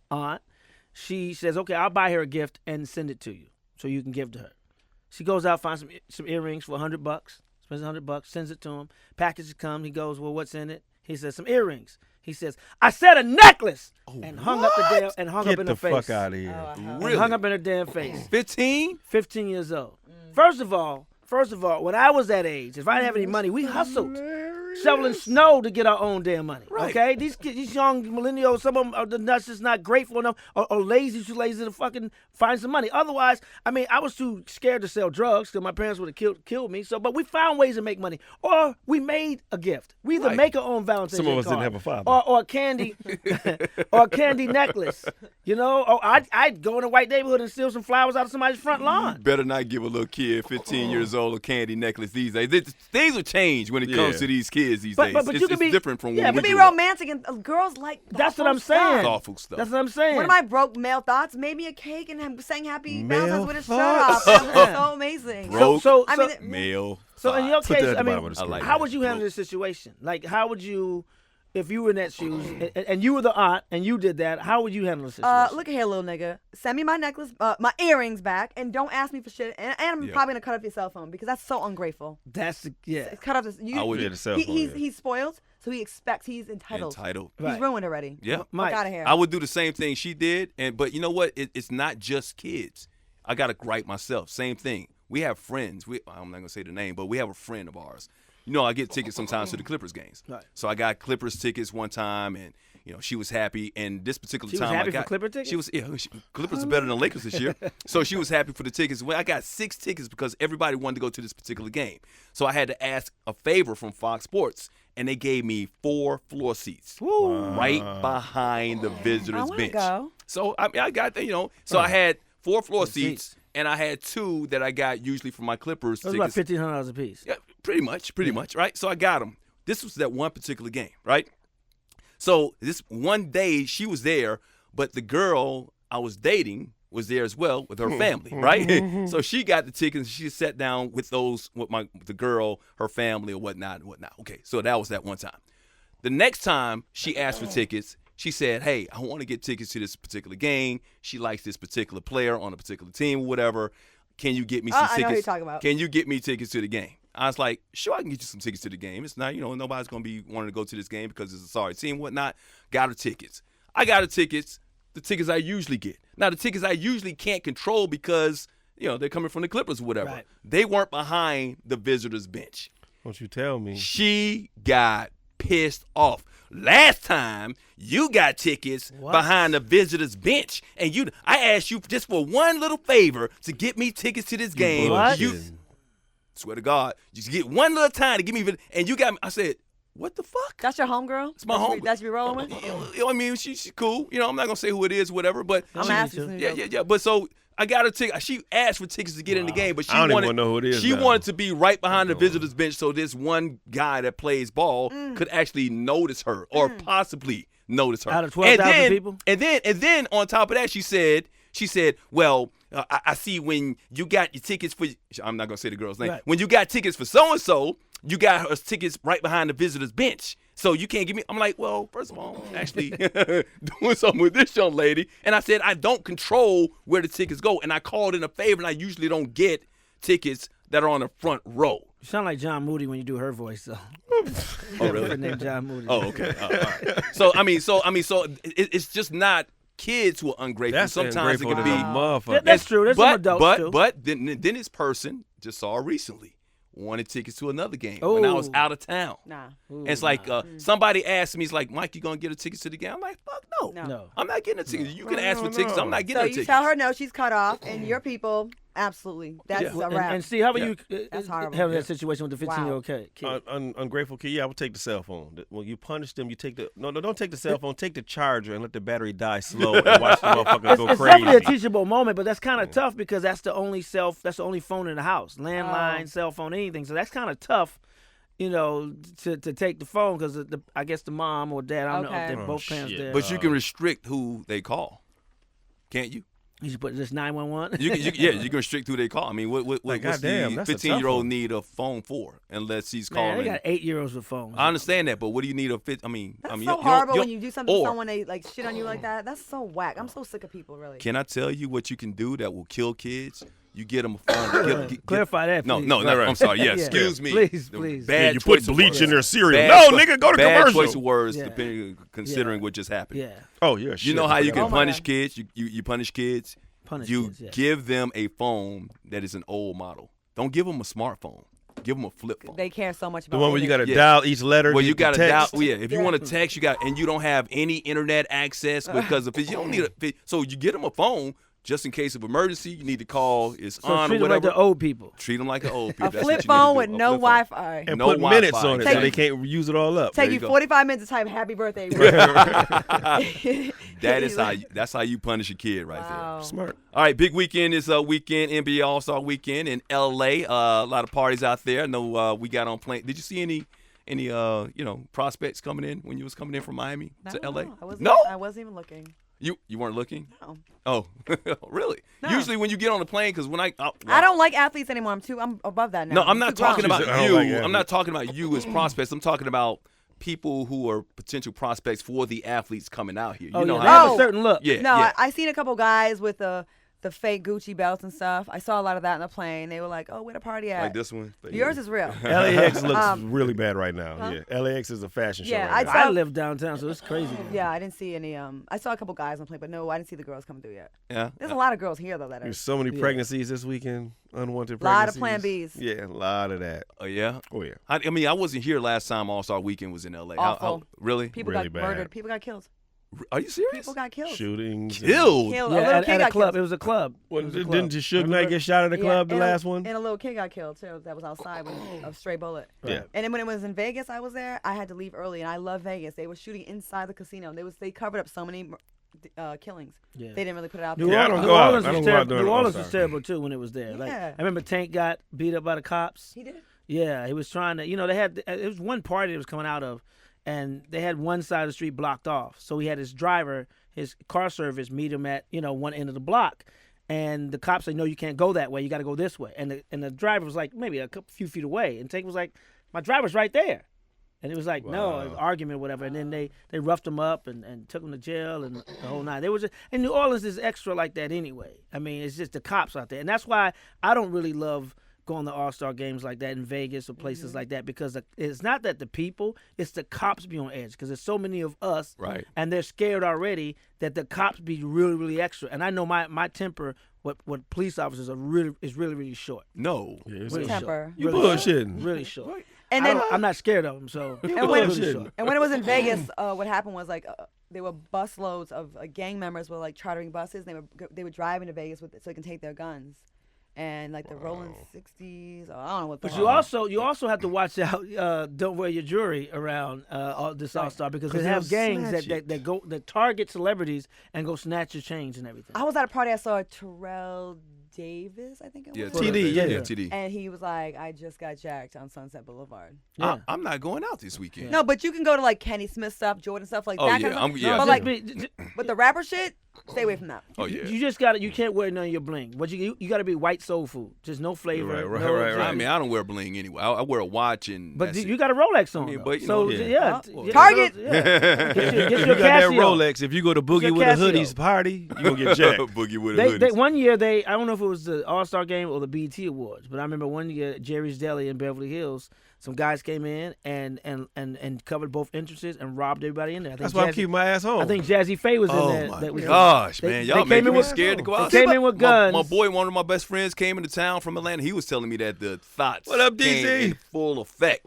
aunt. She says, "Okay, I'll buy her a gift and send it to you, so you can give to her." She goes out, finds some earrings for $100. Spends $100, sends it to him. Package comes. He goes, "Well, what's in it?" He says, "Some earrings." He says, "I said a necklace," and hung up up in Get her the face. fuck out of here. And hung up in her damn face. 15? 15 years old. First of all, when I was that age, if I didn't have any money, we hustled. Shoveling snow to get our own damn money. Right. Okay? These young millennials, some of them are the nuts just not grateful enough or lazy, too lazy to fucking find some money. Otherwise, I was too scared to sell drugs because my parents would have killed me. But we found ways to make money. Or we made a gift. We either make our own Valentine's Day Some of us card, didn't have a father. or a candy or a candy necklace. Or I'd go in a white neighborhood and steal some flowers out of somebody's front lawn. Better not give a little kid 15 years old a candy necklace these days. Things will change when it comes to these kids these days. But you it's can be different from when You we can be grew up. romantic, and girls like That's what I'm thoughtful saying. stuff. Thoughtful stuff. That's what I'm saying. One of my broke male thoughts, maybe a cake and sang happy Male Valentine's with his shirt thoughts? off. That was so amazing. Broke So I mean, male. So in your Put that case, at the bottom of the screen. like how that. would you handle this situation? Like, how would you, if you were in that shoes and you were the aunt and you did that, how would you handle the situation? look at here, little nigga. Send me my necklace, my earrings back, and don't ask me for shit. And I'm probably gonna cut off your cell phone because that's so ungrateful. That's Cut off this. I would get a cell phone. He's spoiled, so he expects he's entitled. Right. He's ruined already. Yeah. Mike, Fuck out of here. I would do the same thing she did, but you know what? It's not just kids. I gotta gripe myself. Same thing. We have friends. I'm not gonna say the name, but we have a friend of ours. I get tickets sometimes to the Clippers games. Right. So I got Clippers tickets one time, and she was happy. And this particular She was time, happy I got for Clipper tickets? She was. Clippers are better than Lakers this year, so she was happy for the tickets. Well, I got 6 tickets because everybody wanted to go to this particular game. So I had to ask a favor from Fox Sports, and they gave me 4 floor seats right behind the visitors' I wanna bench. go. So I got that. So I had 4 floor seats. And I had 2 that I got usually from my Clippers It was tickets. about $1,500 a piece. Yeah, pretty much, right? So I got them. This was that one particular game, right? So this one day she was there, but the girl I was dating was there as well with her family, right? So she got the tickets. She sat down with the girl, her family, or whatnot. Okay, so that was that one time. The next time she asked for tickets, she said, "Hey, I want to get tickets to this particular game. She likes this particular player on a particular team or whatever. Can you get me some I tickets? know who you're talking about. Can you get me tickets to the game?" I was like, "Sure, I can get you some tickets to the game. It's not, nobody's going to be wanting to go to this game because it's a sorry team, whatnot." Got her tickets. I got her tickets, the tickets I usually get. Now, the tickets I usually can't control because, they're coming from the Clippers or whatever. Right. They weren't behind the visitors' bench. Don't you tell me. She got pissed off. Last time you got tickets behind the visitors' bench, and I asked you just for one little favor to get me tickets to this game. What? You swear to God, just get one little time to give me, and you got me. I said, "What the fuck?" That's your homegirl? It's my homegirl. That's you rolling with? I mean, she's cool. I'm not gonna say who it is, whatever. But I'm she- asking. yeah. But so I got her ticket. She asked for tickets to get in the game, but she I don't even wanted wanna know who it is She now. wanted to be right behind the visitors' bench, so this one guy that plays ball could actually notice her or possibly notice her. Out of 12,000 people? And then on top of that, she said, "Well, I see when you got your tickets for." I'm not gonna say the girl's name. Right. When you got tickets for so and so, you got her tickets right behind the visitors' bench. So you can't give me. I'm like, well, first of all, I'm actually doing something with this young lady, and I said I don't control where the tickets go, and I called in a favor, and I usually don't get tickets that are on the front row. You sound like John Moody when you do her voice, though. Oh, really? Her name John Moody. Oh, okay. All right. So it's just not kids who are ungrateful. That's Sometimes it ungrateful can to be. the motherfucker. That's true. There's some adults, too. But then this person just saw her recently. Wanted tickets to another game when I was out of town. Nah. And it's like somebody asked me, it's like, "Mike, you gonna get a ticket to the game?" I'm like, "Fuck no, No. I'm not getting a ticket. You can ask for tickets. I'm not So getting a you ticket." tell her no, she's cut off, and your people Absolutely. That's a And, wrap. and see, how about you That's horrible. handle that situation with the 15-year-old kid? Ungrateful kid. Yeah, I would take the cell phone. When you punish them, you take the don't take the cell phone. Take the charger and let the battery die slow and watch the motherfucker go It's crazy. definitely a teachable moment, but that's kind of tough because that's the only phone in the house, landline, cell phone, anything. So that's kind of tough, to take the phone because I guess the mom or dad, I don't know if they're both parents there. But you can restrict who they call, can't you? You should put just 911. You can restrict who they call. I mean, what's goddamn, the that's a tough 15-year-old one. need a phone for unless he's Man, calling? they got 8-year-olds with phones. I understand that, but what do you need a fit? That's so horrible when you do something to someone, they like shit on you like that. That's so whack. I'm so sick of people, really. Can I tell you what you can do that will kill kids? You get them a phone. Clarify that, No, please. no, I'm sorry. Yeah, excuse me. Please, The please. Bad you put choice of bleach words. in their cereal. Bad No, nigga, go to bad commercial. choice of words, Yeah. considering what just happened. Yeah. Oh, yeah. You know how you can Oh my punish God. kids? You punish kids. You kids, yeah. give them a phone that is an old model. Don't give them a smartphone. Give them a flip phone. They care so much The about one where you got to Yeah. dial each letter. Well, get you the got to dial. text. Yeah, if you want to text, and you don't have any internet access because if you don't need so you get them a phone just in case of emergency. You need to call. It's So on treat or them whatever. like the old people. Treat them like an old people. A That's flip what you need to phone do. with A no flip phone. Wi-Fi. And No put minutes Wi-Fi, on it so exactly. they can't use it all up. Take you you go. 45 minutes to type happy birthday. That's how you punish a kid right Wow. Smart. All right, big weekend is weekend, NBA All-Star weekend in L.A. A lot of parties out there. I know we got on plane. Did you see any prospects coming in when you was coming in from Miami to L.A.? I wasn't even looking. You weren't looking? No. Oh, really? No. Usually when you get on the plane, because when I don't like athletes anymore. I'm above that now. No, I'm not too grown. talking about She said, I you. don't like I'm not talking about you as prospects. I'm talking about people who are potential prospects for the athletes coming out here. You know they how have a certain look. Yeah, No, yeah. I seen a couple guys with the fake Gucci belts and stuff. I saw a lot of that on the plane. They were like, "Oh, where the party at?" Like this one. Yours is real. LAX looks really bad right now. Yeah, LAX is a fashion show. Yeah, right I now. I live downtown, so it's crazy. Yeah, I didn't see any. I saw a couple guys on the plane, but no, I didn't see the girls coming through yet. Yeah. There's a lot of girls here though that are. There's so many pregnancies this weekend, unwanted Lot of pregnancies. Plan Bs. Yeah, a lot of that. Oh yeah. Oh yeah. I mean, I wasn't here last time All-Star Weekend was in L.A. Awful. Really? People Really got bad. murdered. People got killed. Are you serious? People got killed. Shootings. Killed. Killed. Yeah, a little at kid a got club. killed. It was a club. It was a club. Didn't Suge Knight get shot at the club, the and last one? And a little kid got killed too. That was outside with a stray bullet. Yeah. And then when it was in Vegas, I was there. I had to leave early, and I love Vegas. They were shooting inside the casino. They covered up so many killings. Yeah. They didn't really put it out New there. I Orleans, don't New go out. Orleans I was don't go out terrible. during New Orleans was All-Star. terrible too when it was there. Like Yeah. I remember Tank got beat up by the cops. He did. Yeah, he was trying to. They had it was one party that was coming out of, and they had one side of the street blocked off. So he had his driver, his car service, meet him at one end of the block, and the cops said, "No, you can't go that way. You got to go this way." And the driver was like maybe a few feet away, and Tank was like, "My driver's right there." And it was like, no, it was an argument, whatever. And then they roughed him up and took him to jail and the whole nine. And New Orleans is extra like that anyway. I mean, it's just the cops out there. And that's why I don't really love going to All-Star games like that in Vegas or places like that, because it's not that the people, it's the cops be on edge, because there's so many of us. Right. And they're scared already that the cops be really, really extra. And I know my temper, what police officers are is really, really short. No. Really Temper. short. You Really bullshitting. short. Really short. And then I'm not scared of them, so And when- really short. And when it was in Vegas, what happened was there were bus loads of gang members were like chartering buses. And they were driving to Vegas so they can take their guns, and like the rolling 60s. I don't know what. But you also have to watch out. Don't wear your jewelry around this All-Star, because they have gangs that target celebrities and go snatch your chains and everything. I was at a party. I saw Terrell Davis, I think it Yeah, was. TD, yeah. TD. And he was like, I just got jacked on Sunset Boulevard. Yeah. I'm not going out this weekend. No, but you can go to like Kenny Smith stuff, Jordan stuff, like Oh, that yeah, kind of I'm- stuff. yeah. But No, like, but the rapper shit, stay away from that. Oh yeah. You just you can't wear none of your bling. But you got to be white soul food, just no flavor. Right, no- right. I mean, I don't wear bling anyway. I wear a watch and. But that's it. you got a Rolex on. Yeah, though. but, you so know, yeah, well, yeah, Target. Yeah. Get your You got that Casio. Rolex. If you go to Boogie your with a Casio. hoodies party, you gonna get jacked. Boogie with a They hoodie. one year I don't know if it was the All-Star game or the BET Awards, but I remember one year Jerry's Deli in Beverly Hills, some guys came in and covered both entrances and robbed everybody in there. I think That's why I'm keeping my ass home. I think Jazzy Faye was in Oh there. my that was- gosh, they- man! they Y'all came making in me with- scared to go they out. came in with guns. My boy, one of my best friends, came into town from Atlanta. He was telling me that the thoughts What up, came DC? in full effect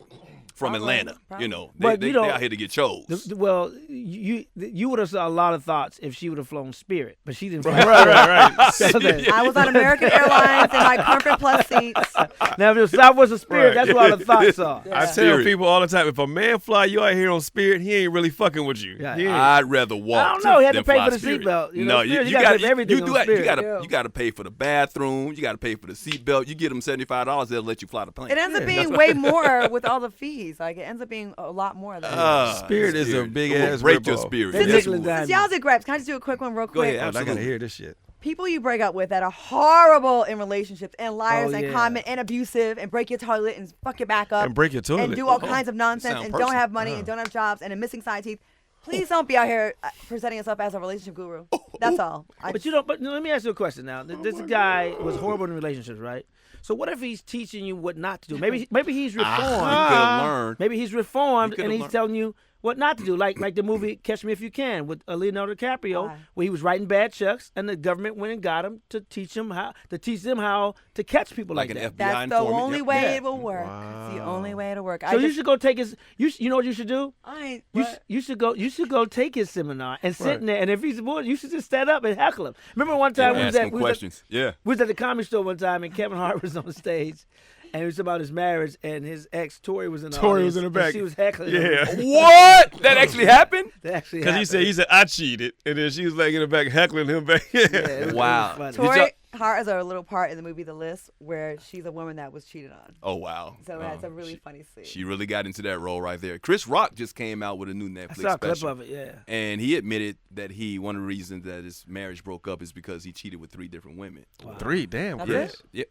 from Probably. Atlanta. You know, But they out here to get chose. Well, you would have saw a lot of thoughts if she would have flown Spirit, but she didn't. Fly Right. So that- I was on American Airlines in my Comfort Plus seats. Now, if it was Southwest or Spirit, that's what all the thoughts are. Yeah. I tell Spirit. people all the time, if a man fly you out here on Spirit, he ain't really fucking with you. Yeah. He ain't. I'd rather walk. I don't know. He had to than pay fly for the Spirit. seatbelt. You know, No, Spirit, you you gotta got pay for everything You on do that. Spirit. You got to pay for the bathroom. You got to pay for the seatbelt. You get them $75, they'll let you fly the plane. It ends up being way more with all the fees. Like, it ends up being a lot more than Spirit is a big It will ass break your ripoff. spirit. They're Yes, nickel it and will. dime. Since y'all did gripes, can I just do a quick one real Go quick? ahead. I gotta Absolutely. hear this shit. People you break up with that are horrible in relationships and liars Oh, and yeah. comment and abusive and break your toilet and fuck your back up And break your toilet. and do all kinds of nonsense sound and personal. don't have money and don't have jobs and a missing side teeth. Please don't be out here presenting yourself as a relationship guru. That's all. But you don't. But let me ask you a question now. This guy was horrible in relationships, right? So what if he's teaching you what not to do? Maybe he's You reformed. could have learned. Maybe he's reformed You could've and he's learned. telling you what not to do. Like the movie Catch Me If You Can with Leonardo DiCaprio, Why? where he was writing bad checks and the government went and got him to teach them how to catch people like Like an that. FBI That's the informant. only Yep. way Yeah. it will work. It's the only way it'll work. So you should go take his. You know what you should do? I ain't. You, what? you should go. You should go take his seminar and sit Right. in there. And if he's bored, you should just stand up and heckle him. Remember one time Ask him questions. Yeah. we was at the comedy store one time, and Kevin Hart was on the stage, and it was about his marriage, and his ex Tori was in the Tori audience, was in the and back. she was heckling Yeah. him. What? That actually happened? That actually Because happened. he said, I cheated. And then she was like in the back heckling him back. Yeah, it was Wow. funny. Did y'all- Tori Hart has a little part in the movie The List where she's a woman that was cheated on. Oh, wow. So that's a really funny scene. She really got into that role right there. Chris Rock just came out with a new I Netflix saw a clip special. of it. Yeah. And he admitted that one of the reasons that his marriage broke up is because he cheated with 3 different women. 3, damn. That's Chris. it? Yeah,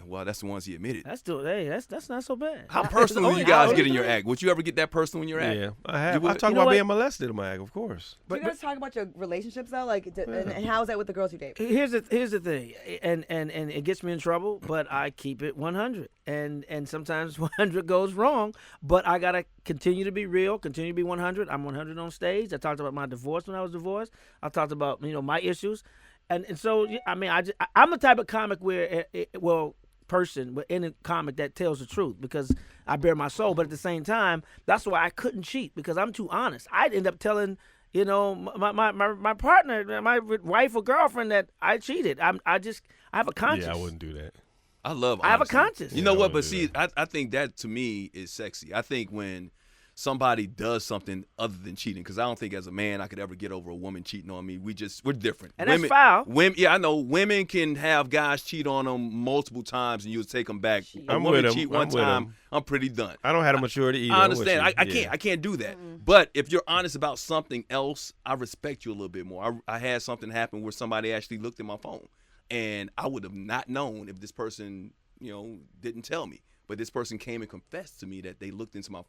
well, that's the ones he admitted. That's still. Hey, that's not so bad. How It's personal do only you guys hours. get in your act? Would you ever get that personal in your act? Yeah, I have. You would- I talk you know about what? being molested in my act, of course. Do you guys talk about your relationships though? Like, and how is that with the girls you date? Here's the thing, and it gets me in trouble, but I keep it 100, and sometimes 100 goes wrong, but I gotta continue to be real, continue to be 100. I'm 100 on stage. I talked about my divorce when I was divorced. I talked about my issues, and so I mean I'm the type of comic where person in a comic that tells the truth because I bear my soul, but at the same time that's why I couldn't cheat because I'm too honest. I'd end up telling. My partner, my wife or girlfriend that I cheated. I have a conscience. Yeah, I wouldn't do that. I love I have a honesty. conscience. You know Yeah, I what? But wouldn't do see, I think that to me is sexy. I think when somebody does something other than cheating, because I don't think as a man I could ever get over a woman cheating on me. We're different. And that's foul. Women, yeah, I know. Women can have guys cheat on them multiple times and you'll take them back. A I'm woman with 'em. cheat one I'm with 'em. time, I'm pretty done. I don't have the maturity either. I I'm with understand. you. I can't do that. But if you're honest about something else, I respect you a little bit more. I had something happen where somebody actually looked at my phone, and I would have not known if this person, didn't tell me. But this person came and confessed to me that they looked into my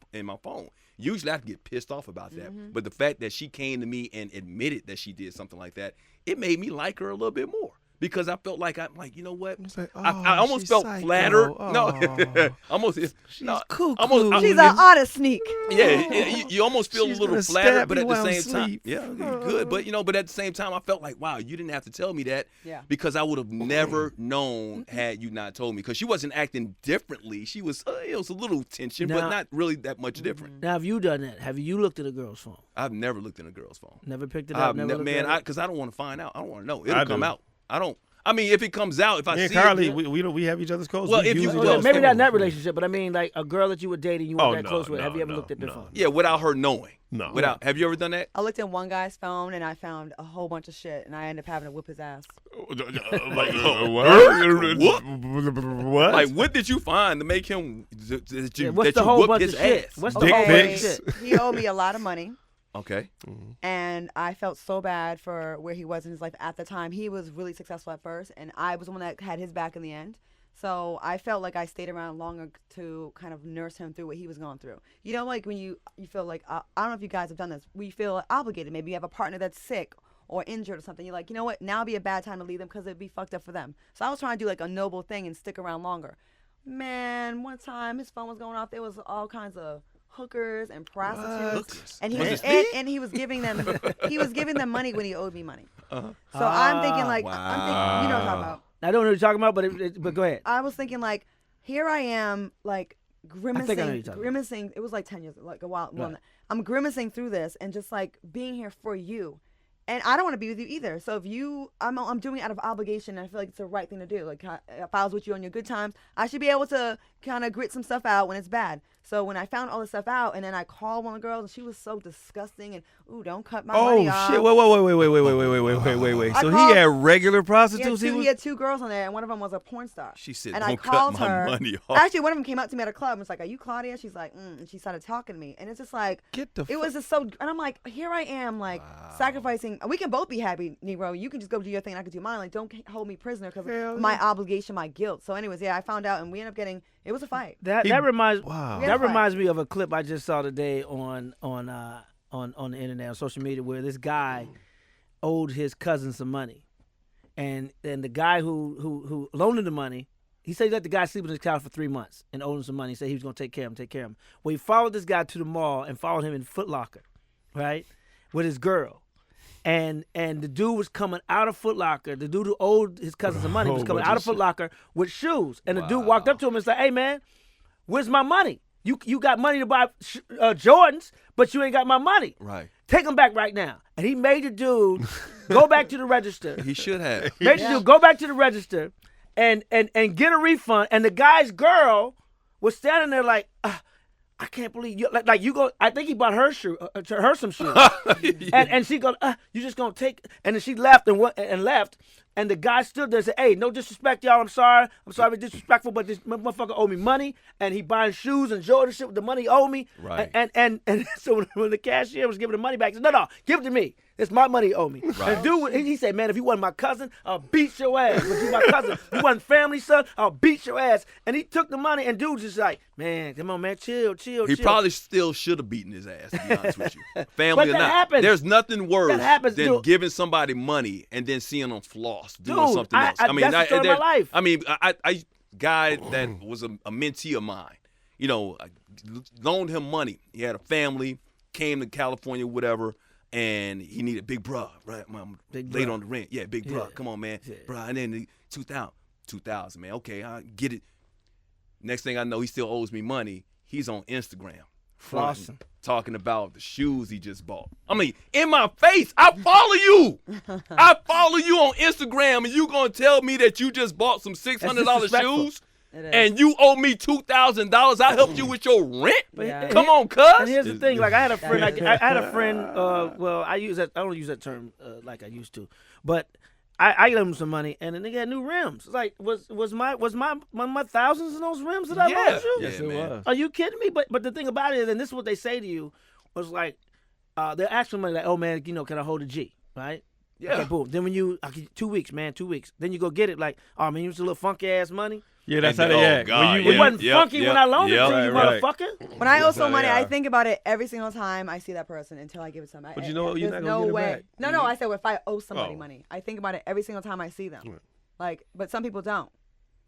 phone. Usually I get pissed off about that. But the fact that she came to me and admitted that she did something like that, it made me like her a little bit more. Because I felt like you know what? like, I almost she's felt psycho. flattered. Oh. No, almost. No, cuckoo. almost, She's an honest sneak. yeah, you almost feel She's a little gonna flattered, stab but me at the while I'm same time, asleep. yeah, good. But at the same time, I felt like, wow, you didn't have to tell me that, Yeah. because I would have never known had you not told me. Because she wasn't acting differently. She was, it was a little tension, but Now- not really that much different. Now, have you done that? Have you looked at a girl's phone? I've never looked in a girl's phone. Never picked it up. Never looked at it? Because I don't want to find out. I don't want to know. I It'll come do. out. I don't. I mean, if it comes out, if I Me and see Carly, it, we have each other's codes. Well, We if use you- each well, other's maybe not in codes. that relationship, but I mean, like a girl that you were dating, you weren't Oh, that no, close with. no, Have you ever no, looked at their no. phone? yeah, without her knowing. No. Have you ever done that? I looked in one guy's phone and I found a whole bunch of shit, and I ended up having to whip his ass. Like, What? what? Like, what did you find to make him that you, what's that the you whole whooped bunch his of shit? ass? What's the Dick whole bunch of pics. shit? He owed me a lot of money, Okay. and I felt so bad for where he was in his life at the time. He was really successful at first, and I was the one that had his back in the end. So I felt like I stayed around longer to kind of nurse him through what he was going through. You know, like when you feel like, I don't know if you guys have done this, we feel obligated. Maybe you have a partner that's sick or injured or something. You're like, you know what, now would be a bad time to leave them because it'd be fucked up for them. So I was trying to do like a noble thing and stick around longer. Man, one time his phone was going off. There was all kinds of hookers and prostitutes. Hookers? And he Was was, it and he was giving them money when he owed me money. So I'm thinking like, I'm thinking, you know what I'm talking about. I don't know what you're talking about, but go ahead. I was thinking like, here I am, like grimacing. It was like 10 years, like a while. Right. I'm grimacing through this and just like being here for you. And I don't want to be with you either. So if I'm doing it out of obligation. And I feel like it's the right thing to do. Like if I was with you on your good times, I should be able to kind of grit some stuff out when it's bad. So when I found all this stuff out, and then I called one of the girls, and she was so disgusting, and don't cut my money off. Oh shit! Wait. So he had regular prostitutes. He had 2 girls on there, and one of them was a porn star. She said, and "Don't I called cut my her. money off." Actually, one of them came up to me at a club and was like, "Are you Claudia?" She's like, and she started talking to me, and it's just like, it was just so. And I'm like, here I am, like sacrificing. We can both be happy, Negro. You can just go do your thing, and I can do mine. Like, don't hold me prisoner because of my obligation, my guilt. So, anyways, I found out, and we ended up getting. It was a fight. That reminds me of a clip I just saw today on the internet, on social media, where this guy owed his cousin some money, and the guy who loaned him the money, he said he let the guy sleep in his couch for 3 months and owed him some money. He said he was going to take care of him. Well, he followed this guy to the mall and followed him in Foot Locker, right, with his girl. And the dude was coming out of Foot Locker. The dude who owed his cousin some money was coming out of Foot Locker with shoes. And the dude walked up to him and said, "Hey, man, where's my money? You got money to buy Jordans, but you ain't got my money. Right. Take them back right now." And he made the dude go back to the register. He should have. Made the dude go back to the register and get a refund. And the guy's girl was standing there like, I can't believe you. Like you go. I think he bought her some shoes, and she go. You just gonna take? And then she left and left. And the guy stood there and said, "Hey, no disrespect, y'all. I'm sorry to be disrespectful, but this motherfucker owe me money, and he buying shoes and Jordan shit with the money he owe me." Right. And so when the cashier was giving the money back, he said, "No, give it to me. It's my money you owe me." Right. And the dude, he said, "Man, if you wasn't my cousin, I'll beat your ass. But you my cousin. If you wasn't family, son, I'll beat your ass." And he took the money, and dude just like, "Man, come on, man, chill." He probably still should have beaten his ass, to be honest with you. Family But or that not. happens. There's nothing worse than dude. giving somebody money and then seeing them floss, doing Dude, something else. that's the story of my life. I mean, I guy that was a mentee of mine, I loaned him money. He had a family, came to California, whatever, and he needed big bruh, right? I'm late on the rent. Yeah, big bruh. Come on, man. Yeah. Bruh, and then 2,000, man. Okay, I get it. Next thing I know, he still owes me money. He's on Instagram. Flossing. Talking about the shoes he just bought. I mean, in my face, I follow you. I follow you on Instagram, and you gonna tell me that you just bought some $600 shoes, and you owe me $2,000? I helped you with your rent. Yeah. Come on, cuz. And here's the thing: like I had a friend. I had a friend. Well, I don't use that term like I used to, but I gave him some money, and the nigga had new rims. It's like, was my thousands in those rims that I bought you? Yes, it was. Are you kidding me? But the thing about it is, and this is what they say to you, was like, they'll ask for money like, "Oh man, can I hold a G?" Right? Yeah. Okay, boom. Then when I'll give you 2 weeks, man, 2 weeks. Then you go get it like, "Oh man, you was a little funky ass money." Yeah, that's how they act. God, It wasn't funky when I loaned it to you, motherfucker. When I owe someone money, I think about it every single time I see that person until I give it to them. But you're not there's gonna no get it way. back. No. I said if I owe somebody money, I think about it every single time I see them. Like, but some people don't.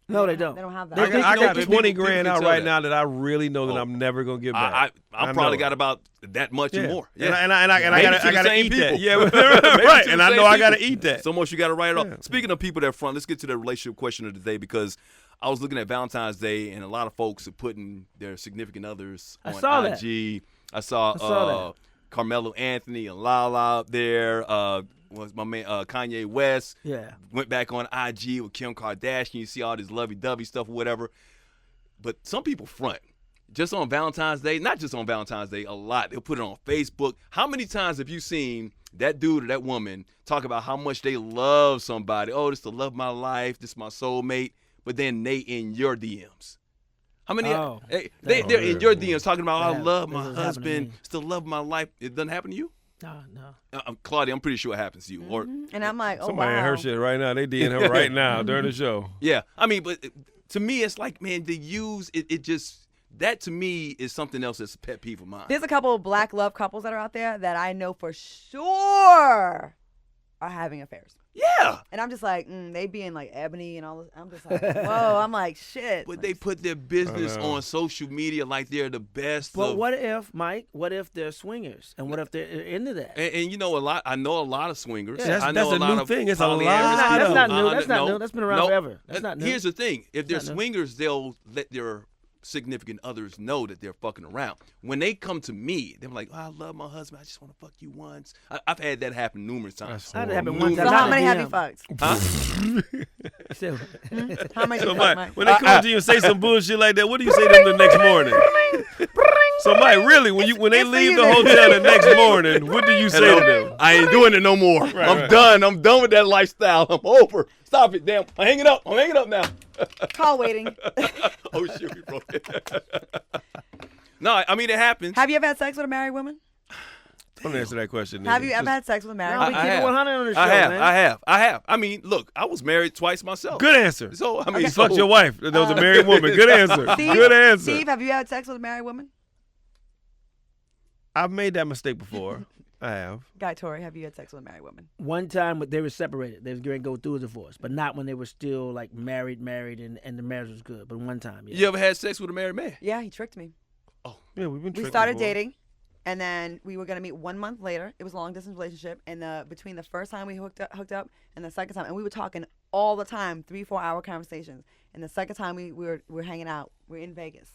No, they don't. They don't have that. I got people 20 can grand out tell right that. now that I really know that I'm never gonna get back. I probably got about that much or more. Yeah. And I Maybe to the gotta same eat people. that. Yeah, Maybe right. to And the I same know I people. gotta eat that. So much you got to write it off. Speaking of people that front, let's get to the relationship question of the day, because I was looking at Valentine's Day, and a lot of folks are putting their significant others on IG. I saw that. Carmelo Anthony and Lala up there. Was my man Kanye West. Yeah. Went back on IG with Kim Kardashian. You see all this lovey-dovey stuff or whatever. But some people front. Just on Valentine's Day, not just on Valentine's Day, a lot. They'll put it on Facebook. How many times have you seen that dude or that woman talk about how much they love somebody? Oh, this is the love of my life. This is my soulmate. But then they in your DMs. How many? They're in your DMs talking about, I love my husband. It's the love of my life. It doesn't happen to you? No. Claudia, I'm pretty sure it happens to you. Or And I'm like, oh, Somebody wow. in her shit right now. They DMing her right now during the show. Yeah. I mean, but to me, it's like, man, to use it just, that to me is something else that's a pet peeve of mine. There's a couple of black love couples that are out there that I know for sure are having affairs. Yeah. And I'm just like, they being like ebony and all this. I'm just like, whoa. I'm like, shit. But they put their business on social media like they're the best. But what if, Mike? What if they're swingers, and what if they're into that? And you know a lot. I know a lot of swingers. Yeah, I know that's a a lot new of thing. It's a polyamorous lot. That's people. not new. That's not No. new. That's been around forever. That's not new. Here's the thing: if they're not new. swingers, they'll let their significant others know that they're fucking around. When they come to me, they're like, I love my husband. I just want to fuck you once. I've had that happen numerous times. That happened one So time. how many have you fucked? So, How many? So, you fucked, Mike, Mike? when they come to you and say some bullshit like that, what do you say to them the next morning? So, Mike, really, when they leave the hotel the next morning, what do you say to them? I ain't doing it no more. I'm done. I'm done with that lifestyle. I'm over. Stop it. Damn. I'm hanging up. I'm hanging up now. Call waiting. Oh, shit. We broke it. No, I mean, it happens. Have you ever had sex with a married woman? Don't answer that question. Have nigga. you ever had sex with a married no, we woman? keep it 100 on the show, I have. man. I have. I mean, look, I was married twice myself. Good answer. So, I mean, You fucked your wife. That was a married woman. Good answer. Steve, Good answer. Steve, have you had sex with a married woman? I've made that mistake before. I have. Guy Tori, have you had sex with a married woman? One time they were separated. They was going to go through a divorce, but not when they were still like married, and the marriage was good. But one time, yeah. You ever had sex with a married man? Yeah, he tricked me. Yeah, we've been. We tricked started before. dating, and then we were gonna meet 1 month later. It was a long distance relationship, and between the first time we hooked up, and the second time, and we were talking all the time, 3-4 hour conversations. And the second time we were hanging out, we're in Vegas,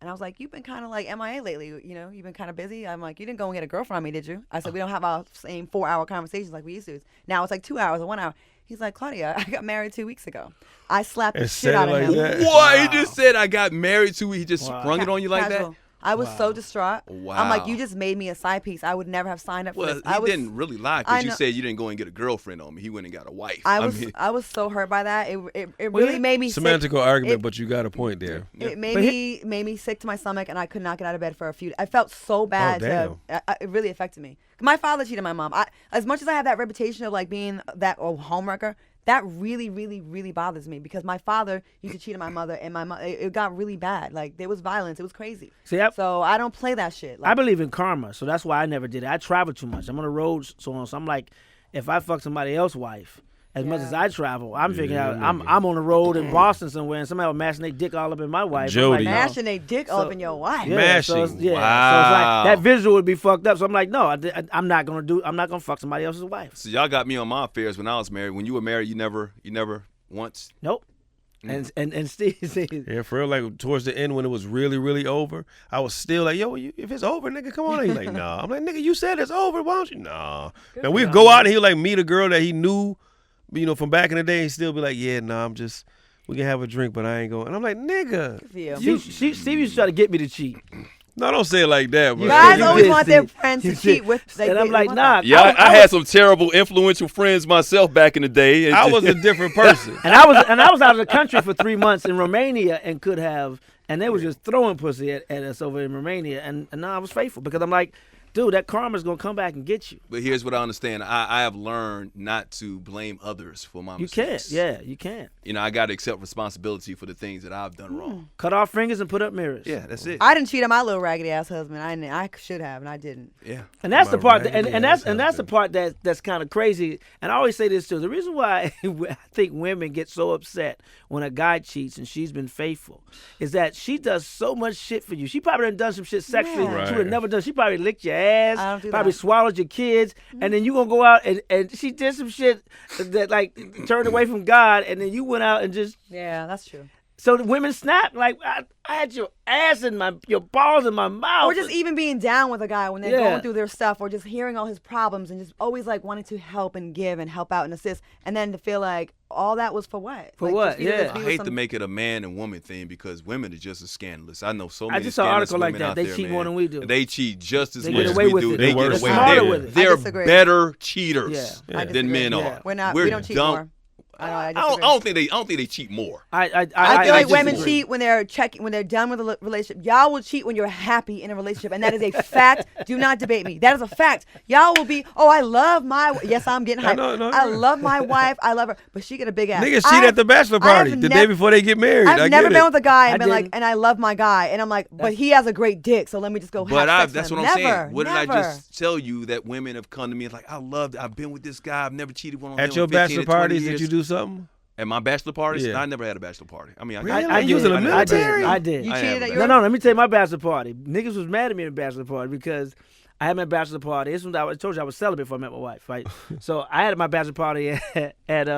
and I was like, "You've been kind of like MIA lately. You know, you've been kind of busy." I'm like, "You didn't go and get a girlfriend on me, did you?" I said, "We don't have our same 4 hour conversations like we used to. Now it's like 2 hours or 1 hour." He's like, "Claudia, I got married 2 weeks ago." I slapped the And shit said out it of like him. that. What? He just said I got married to. He just sprung it on you like Casual. that? I was so distraught. Wow. I'm like, you just made me a side piece. I would never have signed up for Well, this. he didn't really lie I because you know- said you didn't go and get a girlfriend on me. He went and got a wife. I mean, was so hurt by that. It really made me sick. Semantical argument, It- but you got a point there. It made me sick to my stomach, and I could not get out of bed for a few. I felt so bad. damn. It really affected me. My father cheated my mom. As much as I have that reputation of like being that homewrecker, that really, really, really bothers me because my father used to cheat on my mother, and it got really bad. Like there was violence. It was crazy. See, So I don't play that shit. I believe in karma, so that's why I never did it. I travel too much. I'm on the road so I'm like, if I fuck somebody else's wife, as much as I travel, I'm figuring out I'm on the road in Boston somewhere, and somebody will mashing their dick all up in my wife. Jody. I'm like, no. Mashing their dick up in your wife. Yeah, Mashing. So it's, yeah. Wow. So it's like that visual would be fucked up. So I'm like, no, I'm not gonna fuck somebody else's wife. so y'all got me on my affairs when I was married. When you were married, you never once. Nope. And Steve, Yeah, for real, like towards the end when it was really, really over, I was still like, yo, if it's over, nigga, come on. He's like, nah. I'm like, nigga, you said it's over. Why don't you? Nah. And we'd go out and he'd like meet a girl that he knew, from back in the day. He'd still be like, yeah, nah, we can have a drink, but I ain't going. And I'm like, nigga. For you. Steve used to try to get me to cheat. No, don't say it like that, bro. Guys You always did, want their Steve. friends You to cheat did. with. And I'm like, nah. Yeah, I had some terrible, influential friends myself back in the day. I was a different person. And I was out of the country for 3 months in Romania and could have, and they were just throwing pussy at us over in Romania, and I was faithful because I'm like, dude, that karma's gonna come back and get you. But here's what I understand. I have learned not to blame others for my mistakes. You can't. I got to accept responsibility for the things that I've done wrong. Cut off fingers and put up mirrors. Yeah, that's it. I didn't cheat on my little raggedy ass husband. I should have, and I didn't. Yeah. And that's the part, raggedy and ass that's the part that's kind of crazy. And I always say this too: the reason why I think women get so upset when a guy cheats and she's been faithful is that she does so much shit for you. She probably done some shit sexually Yeah. she would have never done. She probably licked your ass, I don't do probably that. swallowed your kids, and then you gonna go out and she did some shit that like turned away from God, and then you went out and just. Yeah, that's true. So the women snap like I had your ass in your balls in my mouth. Or just even being down with a guy when they're Yeah. going through their stuff, or just hearing all his problems and just always like wanting to help and give and help out and assist, and then to feel like all that was for what? For Like, what? just for you to Yeah. just be I with hate some- to make it a man and woman thing because women are just as scandalous. I know so I many just saw an scandalous article like women that. out They there, cheat man. more than we do. They cheat just as They much get as away we with do. it. They They're get worse. away Smarter with with it. it. I They're disagree. better cheaters Yeah. than men Yeah. are. We're not. We're We don't cheat dumb. more. I I don't think they cheat more. I I feel like women disagree. cheat when they're done with a relationship. Y'all will cheat when you're happy in a relationship, and that is a fact. Do not debate me. That is a fact. Y'all will be, I love my. Yes, I'm getting hyped. No, I love my wife. I love her, but she get a big ass. Niggas cheat at the bachelor party the day before they get married. I've never been with a guy and I been like, didn't. and I love my guy, and I'm like, but he has a great dick, so let me just go But have sex that's with what him. I'm Never, saying. What did never. I just tell you that women have come to me and like, I've been with this guy. I've never cheated on him. At your in 15 bachelor to 20 parties, years. did you do something? At my bachelor parties? Yeah. I never had a bachelor party. I mean, Really? I You was in the did. military? I did. You I cheated am. at No, your let me tell you my bachelor party. Niggas was mad at me at the bachelor party because I had my bachelor party. This one I told you I was celibate before I met my wife, right? So I had my bachelor party at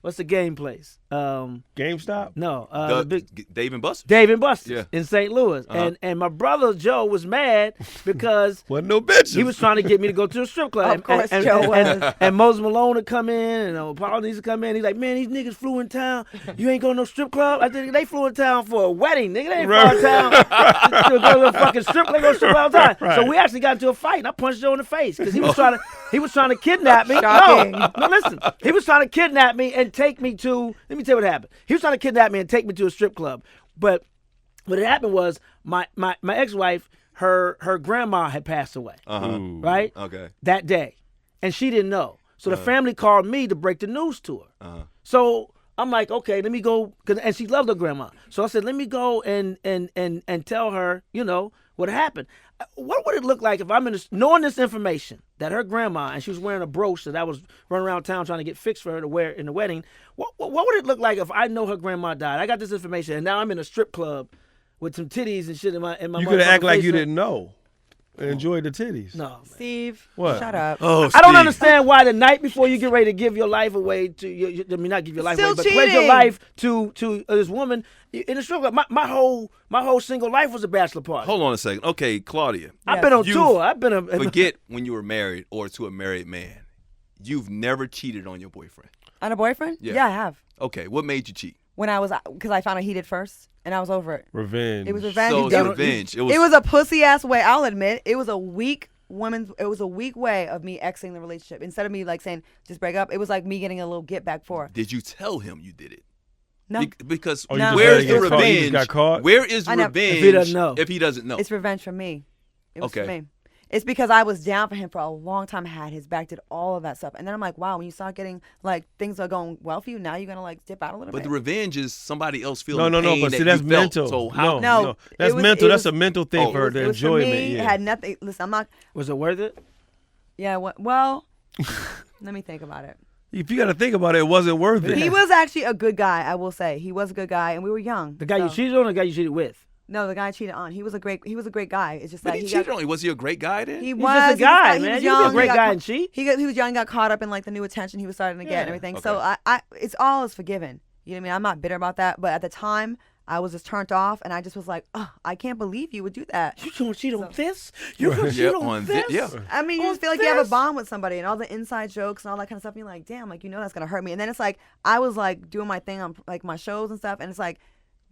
what's the game place? GameStop? No, The big Dave and Buster's. Dave and Buster's Yeah. in St. Louis. And my brother Joe was mad because Wasn't no bitches. he was trying to get me to go to a strip club. Of course Joe was. And Moses Malone would come in, and Paul needs to come in. He's like, man, these niggas flew in town. You ain't going to no strip club? I think they flew in town for a wedding, nigga. They ain't flew in town to go to a fucking strip club. They go to strip club all the time. Right. So we actually got into a fight, and I punched Joe in the face because he was trying to kidnap me. Shocking. No, listen. He was trying to kidnap me and take me to. Let me tell you what happened. He was trying to kidnap me and take me to a strip club, but what had happened was my ex-wife, her grandma had passed away, right? Okay. That day, and she didn't know. So the family called me to break the news to her. So I'm like, okay, let me go, and she loved her grandma. So I said, let me go and tell her, what happened. What would it look like if I'm knowing this information that her grandma, and she was wearing a brooch that I was running around town trying to get fixed for her to wear in the wedding? What would it look like if I know her grandma died? I got this information, and now I'm in a strip club with some titties and shit in my. You could act like you didn't know. And enjoy the titties. No, man. Steve, What? shut up. Oh, I don't Steve. understand why the night before you get ready to give your life away to, not give your life Still away, but pledge your cheating. life to this woman in a strip club. My whole single life was a bachelor party. Hold on a second. Okay, Claudia. I've been on You tour. I've been a Forget when you were married or to a married man. You've never cheated on your boyfriend. On a boyfriend? Yeah. I have. Okay, what made you cheat? When I was, because I found out he did first, and I was over it. Revenge. It was revenge. So He it's did- revenge. It was a pussy ass way. I'll admit, it was a weak way of me exiting the relationship. Instead of me like saying just break up, it was like me getting a little get back for. Did you tell him you did it? No, Because Oh, you No. just where's let it the get caught? You just revenge? got caught? Where is the I know. revenge If he doesn't know. if he doesn't know? it's revenge for me. It was Okay. for me. It's because I was down for him for a long time, had his back, did all of that stuff, and then I'm like, wow, when you start getting like things are going well for you, now you're gonna like dip out a little But bit. the revenge is somebody else feeling No, the pain but that see, that's you felt. mental. So how? No, That's it was- mental. it That's was- a mental thing Oh, for it the was for enjoyment. me. Yeah. It had nothing. Listen, I'm not. Was it worth it? Yeah. Well, let me think about it. If you got to think about it, it wasn't worth it. He was actually a good guy. I will say he was a good guy, and we were young. The guy you so- cheated on, or the guy you cheated with? No, the guy I cheated on. He was a great guy. It's just But that he he cheated got, on you. Was he a great guy then? He He's was just a guy, he man. was You can be a young, great he got guy ca- and cheat. He was young, got caught up in like the new attention he was starting to get and everything. So Okay. I it's all is forgiven. You know what I mean? I'm not bitter about that. But at the time, I was just turned off, and I just was like, oh, I can't believe you would do that. You gonna cheat on this? You gonna cheat Yeah, on on this? yeah. I mean, you On just feel like you have a this? bond with somebody and all the inside jokes and all that kind of stuff. And you're like, damn, like, that's going to hurt me. And then it's like, I was like doing my thing on like my shows and stuff. And it's like,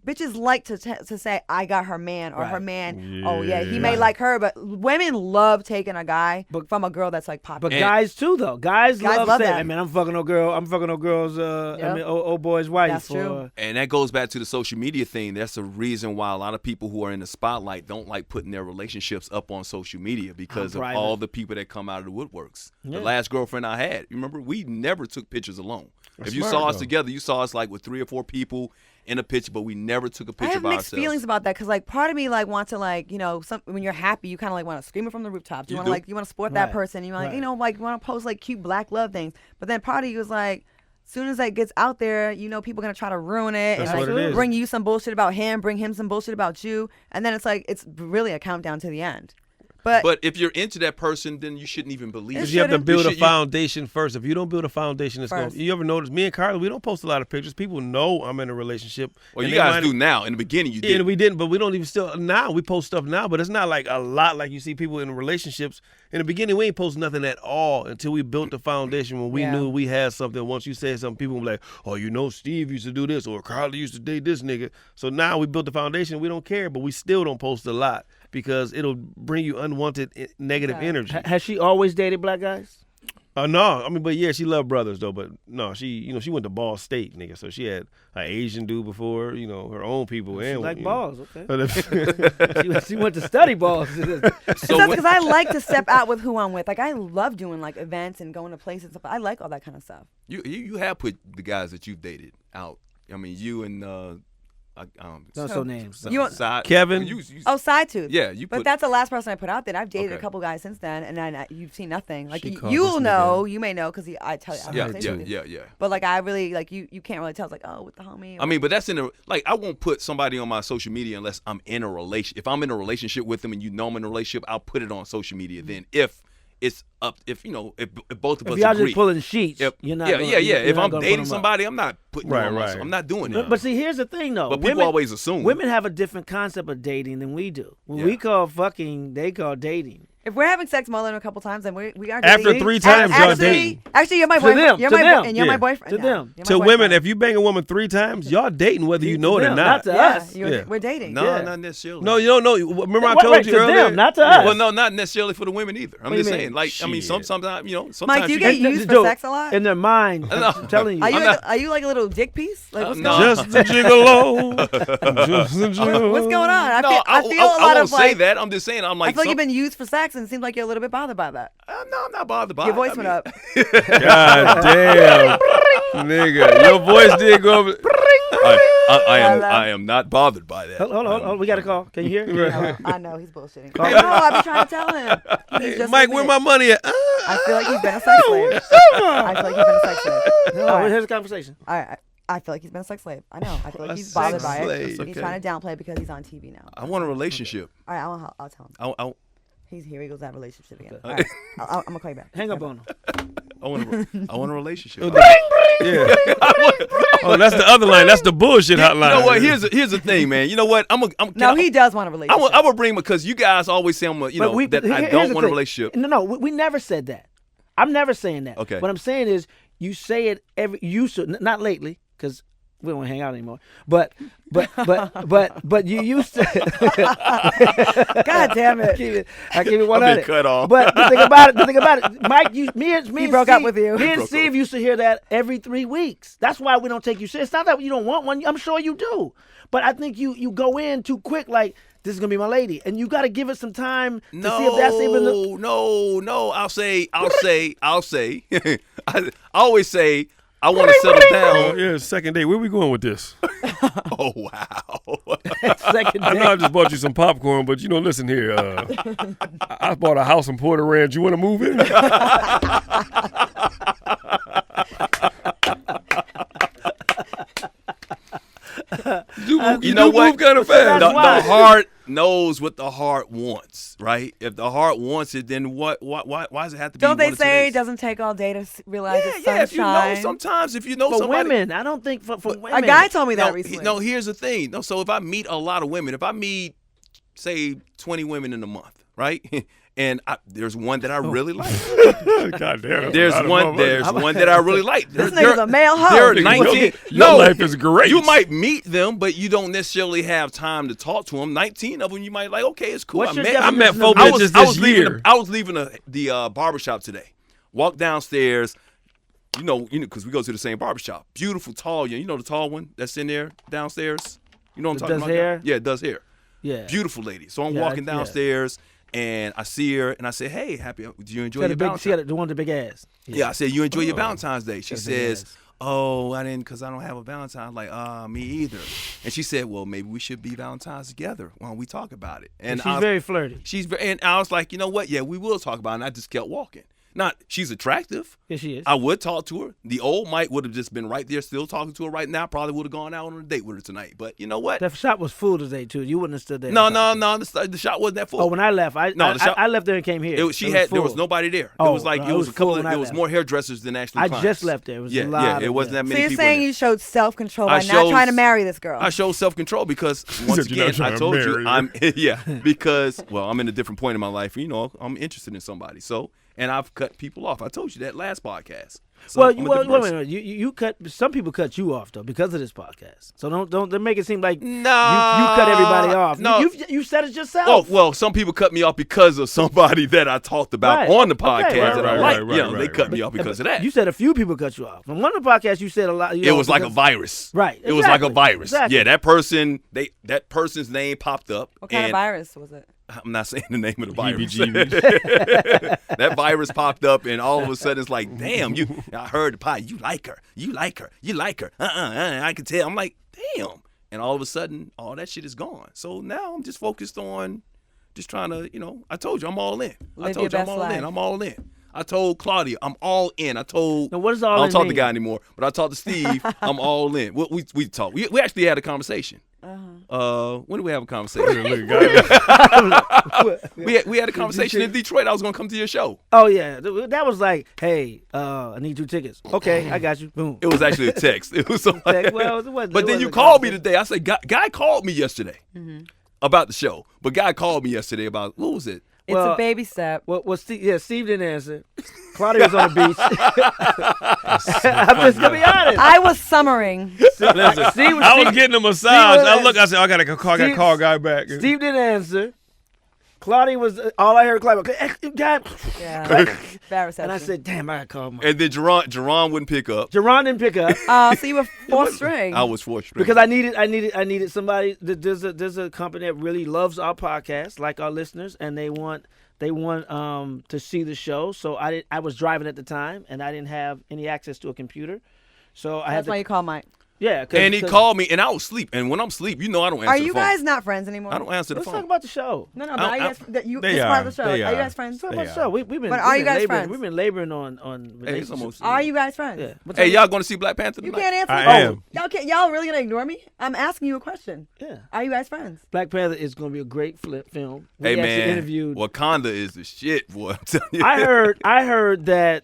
bitches like to say, I got her man or her Right. man. Oh, yeah, he Yeah. may like her. But women love taking a guy from a girl that's like popular. But guys too, though. Guys love love saying, that. "Hey, man, I'm fucking no girl. I'm fucking no girl's. Yep. Old boy's wife." That's true. And that goes back to the social media thing. That's the reason why a lot of people who are in the spotlight don't like putting their relationships up on social media because of private. all the people that come out of the woodworks. Yeah. The last girlfriend I had, you remember, we never took pictures alone. That's if you smart, saw us though. together, you saw us like with 3 or 4 people in a picture, but we never took a I picture have by mixed ourselves. feelings about that because, like, part of me like wants to like, when you're happy, you kind of like want to scream it from the rooftops. You You want do. to like, you want to support that Right. person. You want Right. like, you want to post like cute black love things. But then part of you is like, as soon as that gets out there, people are gonna try to ruin it That's and what like it is. bring you some bullshit about him, bring him some bullshit about you, and then it's like it's really a countdown to the end. But if you're into that person, then you shouldn't even believe It it. You have to shouldn't. build a You should- foundation first. If you don't build a foundation, it's going. First. You ever notice me and Carla? We don't post a lot of pictures. People know I'm in a relationship. Well, and you they guys might- do now. In the beginning, you Yeah, did. we didn't, but we don't even still now. We post stuff now, but it's not like a lot like you see people in relationships. In the beginning, we ain't post nothing at all until we built the foundation when we Yeah. knew we had something. Once you said something, people were like, "Oh, Steve used to do this, or Carla used to date this nigga." So now we built the foundation. We don't care, but we still don't post a lot because it'll bring you unwanted negative Okay. energy. Has she always dated black guys? No, I mean, but yeah, she loved brothers though. But no, she went to Ball State, nigga. So she had an Asian dude before, her own people. She and like balls, okay. okay. she went to study balls. So because I like to step out with who I'm with. Like I love doing like events and going to places and stuff. I like all that kind of stuff. you have put the guys that you've dated out. I mean, you and Don't show names. You want- Side- Kevin? You, Oh, side tooth. yeah, you But put. that's the last person I put out there. I've dated a Okay. couple guys since then, and then you've seen nothing. Like She called you'll this know, nigga- you may know, because I tell you. yeah, I yeah, say to you. yeah, yeah. But like I really like you can't really tell. It's like with the homie. I mean, but that's in a like I won't put somebody on my social media unless I'm in a relation. If I'm in a relationship with them and I'm in a relationship, I'll put it on social media. Then if it's up if both of us If y'all agree. just pulling sheets, If, you're not. yeah. If I'm dating them up. somebody, I'm not putting you on myself. Right. I'm not doing it. But see, here's the thing, though. But people always assume. Women have a different concept of dating than we do. When we call fucking, they call dating. If we're having sex more than a couple times, then we are dating. After 3 times, y'all dating. Actually, you're my To boyfriend. them, You're to my them. and you're my Yeah. boyfriend. To now. them. You're my To boyfriend. women, if you bang a woman 3 times, y'all dating whether you know it or them, not. not to Yeah, us. we're dating. No, Yeah. not necessarily. No, you don't know. Remember I Right, told you to earlier? them, not to us. Well, no, not necessarily for the women either. I'm What do you just mean? saying, like, I mean, Shit. sometimes, sometimes Mike, do you get you used for Dude, sex a lot? In their mind, I'm telling you. Are you like a little dick piece? Like what's no. going on? Just a gigolo. Just a gigolo. What's going on? I No, feel, I feel a lot won't of say like. that. I'm just saying. I'm like, I feel like you've been used for sex, and it seems like you're a little bit bothered by that. no, I'm not bothered by Your it. voice I went mean, up. God damn, nigga, your voice did go over. I am not bothered by that. Hold on. We got a call. Can you hear? I know he's bullshitting. I know. I've been trying to tell him. He's just Mike, admitted. where my money at? I feel like he's been a sex slave. I feel like he's been a sex slave. No, All right. here's the conversation. I feel like he's been a sex slave. I know. I feel like A he's bothered sex by it. slave. He's Okay. trying to downplay it because he's on TV now. I want a relationship. All right, I'll tell him. He's here. He goes that relationship again. All right, I'm gonna call you back. Hang up on him. I want a relationship. Yeah. Oh, that's the other line. That's the bullshit You hotline. know what? Here's the thing, man. You know what? No, he does want a relationship. I'm gonna bring because you guys always say that I Here's don't the want a thing. relationship. No, we never said that. I'm never saying that. Okay. What I'm saying is, you say it you should not lately because we don't hang out anymore. But you used to. God damn it. I keep it 100. I've been cut off. But the thing about it, Mike, me and broke Steve, up with you. Me and Broke Steve up. used to hear that every 3 weeks. That's why we don't take you serious. It's not that you don't want one. I'm sure you do. But I think you go in too quick, like, this is gonna be my lady, and you got to give it some time to see if that's even. No. I'll say. I always say I want to settle down. Yeah, second date. Where we going with this? Oh wow. Second I date. know I just bought you some popcorn, but listen here. I bought a house in Porter Ranch. You want to move in? You know what? Kind of That's fast. why. The heart knows what the heart wants, right? If the heart wants it, then why does it have to be? Don't they one of two say it days? doesn't take all day to realize it's Yeah. If you know, sunshine? sometimes if you know For somebody. women, I don't think for women. A guy told me that No, recently. no, here's the thing. No, so if I meet a lot of women, if I meet, say, 20 women in a month, right? And there's one that I really like. God damn. There's one that I really like. This nigga's a male hoe. They're Nigga, 19. your life is great. You might meet them, but you don't necessarily have time to talk to them. 19 of them, you might like, okay, it's cool. What's your I met definition 4 of- I bitches was this leaving. year. I was leaving the barbershop today. Walk downstairs. You know, because we go to the same barbershop. Beautiful, tall. You know the tall one that's in there downstairs. You know what I'm talking Does about? hair? Yeah, it does hair. Yeah. Beautiful lady. So I'm Yeah, walking yeah. downstairs and I see her and I say, "Hey, do you enjoy She your had Valentine's?" the one with the big ass. Yeah, I said, "You enjoy your Valentine's Day." She That's big says, ass. "Oh, I didn't, because I don't have a Valentine." I'm like, me either. And she said, "Well, maybe we should be Valentines together. Why don't we talk about it?" And She's very flirty. and I was like, you know what? Yeah, we will talk about it. And I just kept walking. Not, she's attractive. Yeah, she is. I would talk to her. The old Mike would have just been right there still talking to her right now. Probably would have gone out on a date with her tonight. But you know what? That shop was full today too. You wouldn't have stood there. No. The shot wasn't that full. Oh, when I left, I left there and came here. There was full. nobody there. Oh, It was like no, it it was was a couple full of when I there was left. more hairdressers than actually I clients. just left there. It was a Yeah, lot it of wasn't that them. many So you're people. saying in you showed self-control I by not showed- trying to marry this girl? I show self-control because once said you're not again, I trying to told you marry I'm because I'm in a different point in my life. I'm interested in somebody. So, and I've cut people off. I told you that last podcast. So Well, I'm a different person. wait. You cut. Some people cut you off though because of this podcast. So don't make it seem like No, you cut everybody off. No. You said it yourself. Oh, well, some people cut me off because of somebody that I talked about Right. on the Okay, podcast that I right, like. right, They cut right. me off because of that. You said a few people cut you off. On one of the podcasts, you said a lot. It was like a virus. Right, It was like a exactly, virus. exactly. Yeah, that person's name popped up. What kind of and virus was it? I'm not saying the name of the virus. Heebie-jeebies. That virus popped up, and all of a sudden it's like, damn, I heard the pod. You like her. I can tell. I'm like, damn. And all of a sudden, all that shit is gone. So now I'm just focused on just trying to, I told you I'm all in. I Live told your you I'm best all in. life. I'm all in. I told Claudia I'm all in. I told Now, what does all I don't in talk to mean? the guy anymore, but I talked to Steve. I'm all in. We talked. We actually had a conversation. When did we have a conversation? we had a conversation in Detroit. I was gonna come to your show. Oh yeah, that was like, hey, I need 2 tickets. Okay, I got you. Boom. It was actually a text. It was something like that. Well, it wasn't, but then you called me today. I said, guy called me yesterday about the show. But guy called me yesterday about what was it? It's a baby step. Well, Steve didn't answer. Claudia was on the beach. I'm just gonna be honest. I was summering. I was getting a massage. I said, I gotta call guy back. Steve didn't answer. Claudia was all I heard. Claudia, God. Yeah, bad reception. And I said, damn, I gotta call him. And then Jerron wouldn't pick up. Jerron didn't pick up. So you were fourth string. I was fourth string because I needed somebody. There's a company that really loves our podcast, like our listeners, and they want to see the show. So I was driving at the time, and I didn't have any access to a computer. So That's why you call Mike. Yeah, and he called me, and I was asleep. And when I'm asleep, I don't answer the phone. Are you guys not friends anymore? I don't answer the phone. Let's talk about the show. No, but it's part of the show. Are you guys friends? Talk about the show. We've been. But are you guys laboring, friends? We've been laboring on relationships. Are you guys friends? Yeah. Hey, y'all going to see Black Panther tonight? You can't answer. I am. Y'all really gonna ignore me? I'm asking you a question. Yeah. Are you guys friends? Black Panther is going to be a great film. We Hey actually man, interviewed. Wakanda is the shit, boy. I'm telling you. I heard that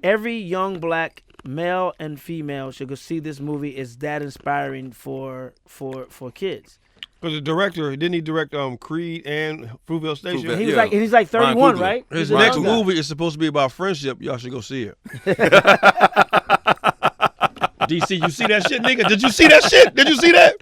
every young black male and female should go see this movie. It's that inspiring for kids. Because the director, didn't he direct Creed and Fruitvale Station? Fruitvale. He's like 31, right? His He's a next young guy. movie is supposed to be about friendship. Y'all should go see it. DC, you see that shit, nigga? Did you see that shit? Did you see that?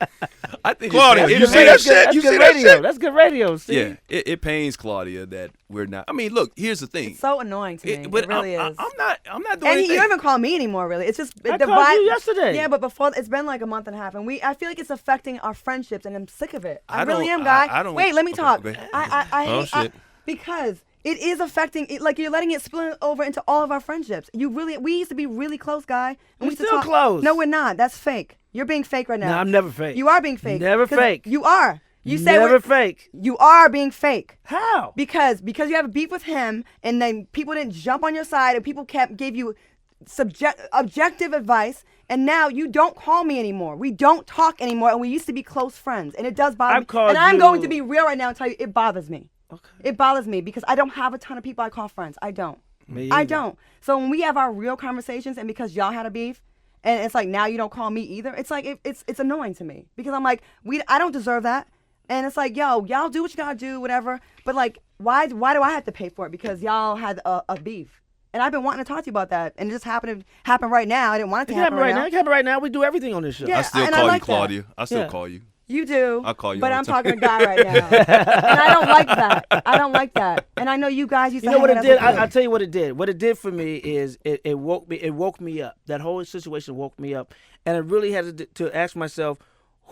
I think Claudia, you see that shit? You see that shit? That's good radio. See? Yeah, it pains Claudia that we're not. I mean, look, here's the thing. It's so annoying to me. But it really is. I'm not doing And anything. you don't even call me anymore, really. It's just I the called vibe. you yesterday. Yeah, but before it's been like a month and a half, and I feel like it's affecting our friendships, and I'm sick of it. I really don't- am, guy. I don't- Wait, let me okay, talk. go ahead. I shit. because it is affecting. Like you're letting it spill over into all of our friendships. We used to be really close, guy. And We're we used to still talk. close. No, we're not. That's fake. You're being fake right now. No, I'm never fake. You are being fake. Never 'Cause fake. You are. You say never fake. You are being fake. How? Because you have a beef with him, and then people didn't jump on your side, and people gave you objective advice, and now you don't call me anymore. We don't talk anymore, and we used to be close friends, and it does bother me. And I'm going to be real right now and tell you, it bothers me. Okay. It bothers me because I don't have a ton of people I call friends. I don't. Me I either. don't. So when we have our real conversations, and because y'all had a beef, and it's like now you don't call me either, it's like it's annoying to me because I'm like I don't deserve that. And it's like, yo, y'all do what you gotta do, whatever. But like, why do I have to pay for it? Because y'all had a beef. And I've been wanting to talk to you about that. And it just happened right now. I didn't want it to happen right now. It can happen right now. We do everything on this show. Yeah. I still and call I you like that. Claudia. I still Yeah. call you. You do. I'll call you But all I'm the time. talking to guy right now. And I don't like that. I don't like that. And I know you guys used to You know what hang it out did? as a I'll tell you what it did. What it did for me is it woke me up. That whole situation woke me up. And I really had to ask myself,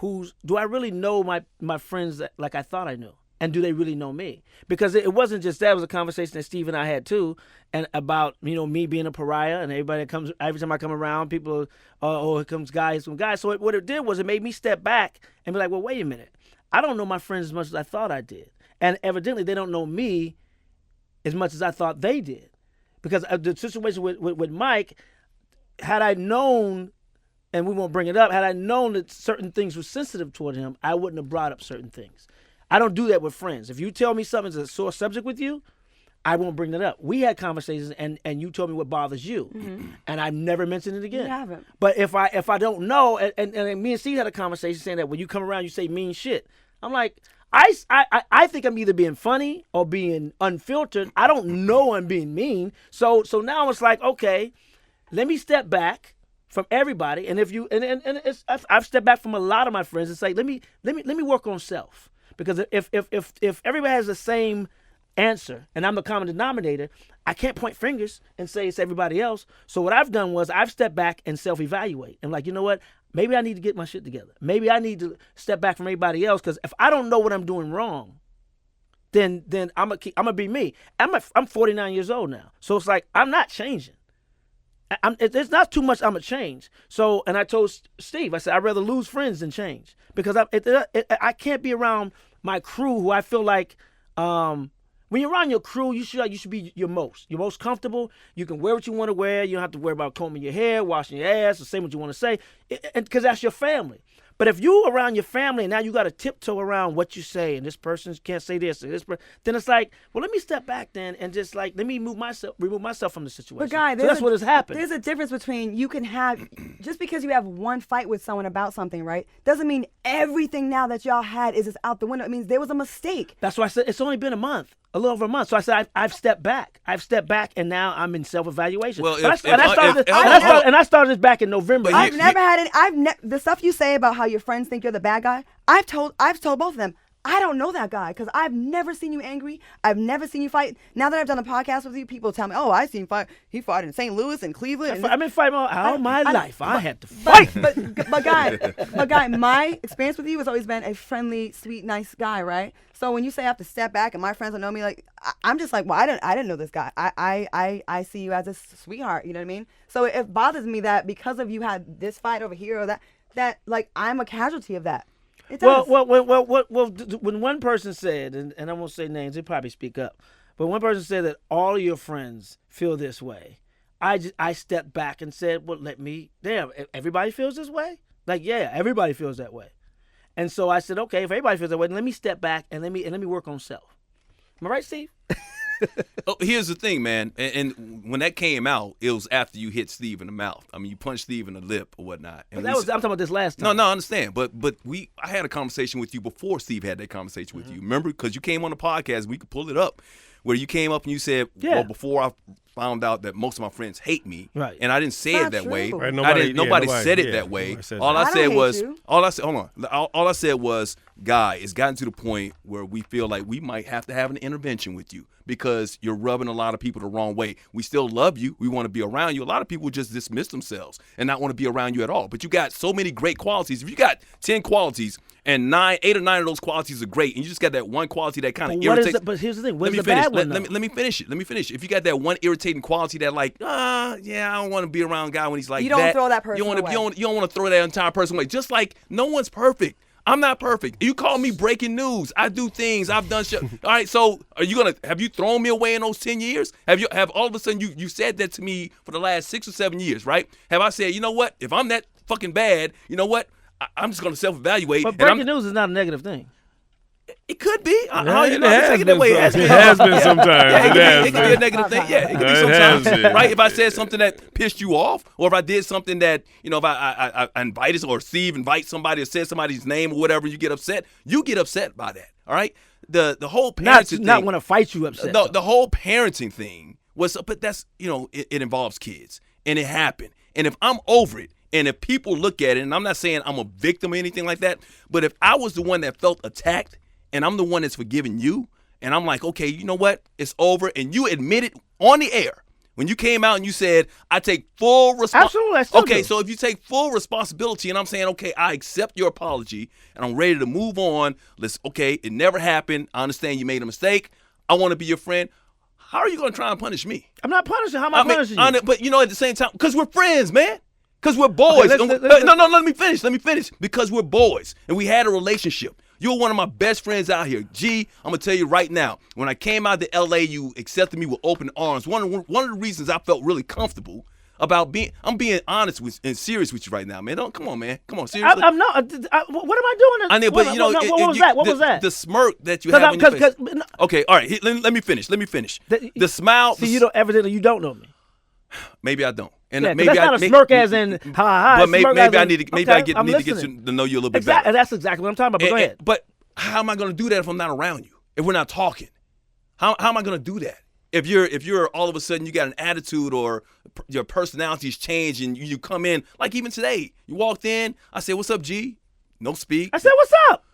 do I really know my friends like I thought I knew? And do they really know me? Because it wasn't just that. It was a conversation that Steve and I had too, and about me being a pariah, and every time I come around, people here comes guys, some guys. So what it did was it made me step back and be like, well, wait a minute, I don't know my friends as much as I thought I did, and evidently they don't know me as much as I thought they did, because of the situation with Mike, had I known. And we won't bring it up. Had I known that certain things were sensitive toward him, I wouldn't have brought up certain things. I don't do that with friends. If you tell me something's a sore subject with you, I won't bring that up. We had conversations, and you told me what bothers you, and I've never mentioned it again. You haven't. But if I don't know, and me and Steve had a conversation saying that when you come around, you say mean shit. I'm like, I think I'm either being funny or being unfiltered. I don't know I'm being mean. So now it's like, okay, let me step back from everybody, and if you I've stepped back from a lot of my friends. It's like let me work on self, because if everybody has the same answer and I'm the common denominator, I can't point fingers and say it's everybody else. So what I've done was I've stepped back and self-evaluate. I'm like, you know what? Maybe I need to get my shit together. Maybe I need to step back from everybody else, because if I don't know what I'm doing wrong, then I'm gonna be me. I'm 49 years old now, so it's like I'm not changing. There's not too much I'm gonna change. So, and I told Steve, I said I'd rather lose friends than change, because I can't be around my crew who I feel like when you're around your crew, you should be your most comfortable. You can wear what you want to wear. You don't have to worry about combing your hair, washing your ass, or saying what you want to say, and because that's your family. But if you around your family and now you got to tiptoe around what you say, and this person can't say this, and then it's like, well, let me step back then and just like let me remove myself from the situation. But guy, so that's what has happened. There's a difference between you can have just because you have one fight with someone about something, right? Doesn't mean everything now that y'all had is just out the window. It means there was a mistake. That's why I said it's only been a month. A little over a month. So I said, I've stepped back. And now I'm in self-evaluation. Well, I started this back in November. I've never had any. The stuff you say about how your friends think you're the bad guy, I've told both of them, I don't know that guy because I've never seen you angry. I've never seen you fight. Now that I've done a podcast with you, people tell me, oh, I seen fight. He fought in St. Louis and Cleveland. I've been fighting all my life. I had to fight. But guy, my experience with you has always been a friendly, sweet, nice guy, right? So when you say I have to step back and my friends don't know me, like I'm just like, well, I didn't know this guy. I see you as a sweetheart. You know what I mean? So it bothers me that because of you had this fight over here or that like I'm a casualty of that. It does. Well, when one person said, and I won't say names, they probably speak up, but one person said that all of your friends feel this way. I stepped back and said, well, everybody feels this way? Like, yeah, everybody feels that way. And so I said, okay, if everybody feels that way, then let me step back and let me work on self. Am I right, Steve? Oh, here's the thing, man. And when that came out, it was after you hit Steve in the mouth. I mean, you punched Steve in the lip or whatnot. And I'm talking about this last time. No, I understand. But I had a conversation with you before Steve had that conversation with you. Remember? Because you came on the podcast. We could pull it up. Where you came up and you said, well, before I found out that most of my friends hate me, right? And I didn't say it that true. way. Right, nobody said it that way. All I said was, all I said was, Guy, it's gotten to the point where we feel like we might have to have an intervention with you because you're rubbing a lot of people the wrong way. We still love you. We want to be around you. A lot of people just dismiss themselves and not want to be around you at all. But you got so many great qualities. If you got 10 qualities and 8 or 9 of those qualities are great, and you just got that one quality that kind of irritates. But here's the thing. What's the bad one? Let me finish it. If you got that one irritating quality that like, I don't want to be around a guy when he's like that. You don't throw that person away. You don't want to throw that entire person away. Just like no one's perfect. I'm not perfect. You call me breaking news. I do things. I've done shit. All right, so have you thrown me away in those 10 years? Have all of a sudden you said that to me for the last 6 or 7 years, right? Have I said, you know what? If I'm that fucking bad, you know what? I'm just going to self-evaluate. But breaking news is not a negative thing. It could be. It has been sometimes. It could be a negative thing. Yeah, it could be sometimes. Right? If I said something that pissed you off, or if I did something that, if I invited or Steve invites somebody or says somebody's name or whatever, you get upset by that. All right? The whole parenting thing. Not want to fight you upset. The whole parenting thing was, but that's, it involves kids. And it happened. And if I'm over it, and if people look at it, and I'm not saying I'm a victim or anything like that, but if I was the one that felt attacked, and I'm the one that's forgiving you, and I'm like, okay, you know what? It's over. And you admitted on the air when you came out and you said, I take full responsibility. Absolutely. Okay, so if you take full responsibility and I'm saying, okay, I accept your apology and I'm ready to move on. It never happened. I understand you made a mistake. I want to be your friend. How are you going to try and punish me? I'm not punishing. How am I punishing you? But at the same time, because we're friends, man. Because we're boys. Okay, let me finish. Because we're boys and we had a relationship. You're one of my best friends out here. G, I'm going to tell you right now, when I came out to L.A., you accepted me with open arms. One of the reasons I felt really comfortable about I'm being honest and serious with you right now, man. Come on, man. Come on, seriously. I'm not. What am I doing? I know, but what was that? The smirk that you have on your face. Okay, all right. Let me finish. The smile. See, evidently you don't know me. Maybe I don't. And maybe that's not a smirk as in ha. But maybe I need to get to know you a little bit better. That's exactly what I'm talking about. But go ahead. But how am I going to do that if I'm not around you? If we're not talking, how am I going to do that? If you're all of a sudden you got an attitude or your personality's changed and you come in like even today, you walked in. I said, "What's up, G?" No speak. I said, "What's up?"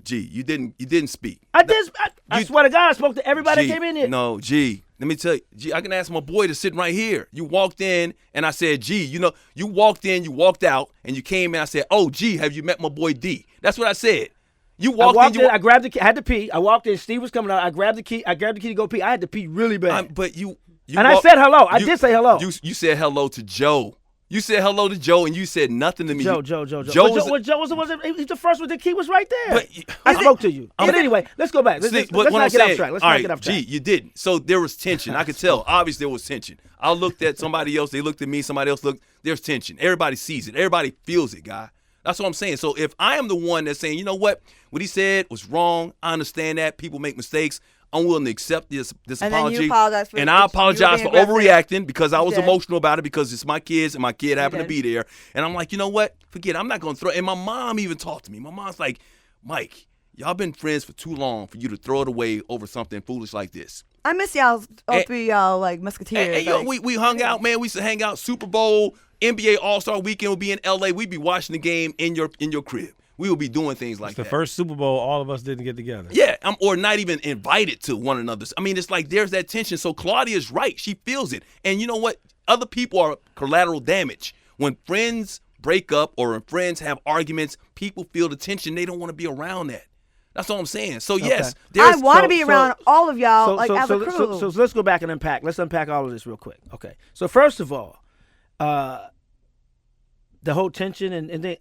G, you didn't speak. I did. I swear to God, I spoke to everybody that came in here. No, G. Let me tell you, G, I can ask my boy to sit right here. You walked in, and I said, G, you walked in, you walked out, and you came in, I said, oh, G, have you met my boy D? That's what I said. You walked in, I grabbed the key, I had to pee. I walked in, Steve was coming out, I grabbed the key to go pee. I had to pee really bad. But you I said hello. I did say hello. You said hello to Joe. You said hello to Joe, and you said nothing to me. Joe. He's the first one. The key was right there. But I spoke to you. But anyway, let's go back. Let's not get off track. Let's not get off track. G, you didn't. So there was tension. I could tell. Obviously, there was tension. I looked at somebody else. They looked at me. Somebody else looked. There's tension. Everybody sees it. Everybody feels it, guy. That's what I'm saying. So if I am the one that's saying, you know what he said was wrong, I understand that people make mistakes. I'm willing to accept this And apology. then you apologize for and it, I you were apologize being for aggressive. overreacting because I was did. emotional about it because it's my kids and my kid happened to did. be there. And I'm like, you know what? Forget it. I'm not going to throw it. And my mom even talked to me. My mom's like, Mike, y'all been friends for too long for you to throw it away over something foolish like this. I miss y'all, all three y'all, like, musketeers. And, yo, like, we hung out, man. We used to hang out. Super Bowl, NBA All-Star Weekend would be in L.A. We'd be watching the game in your crib. We would be doing things like The that. first Super Bowl, all of us didn't get together. Yeah, or not even invited to one another. I mean, it's like there's that tension. So Claudia's right. She feels it. And you know what? Other people are collateral damage. When friends break up or when friends have arguments, people feel the tension. They don't want to be around that. That's all I'm saying. So, yes. I want to so- be so- around all of y'all, like, as a so, crew. so let's go back and unpack. Let's unpack all of this real quick. Okay. So first of all, the whole tension and then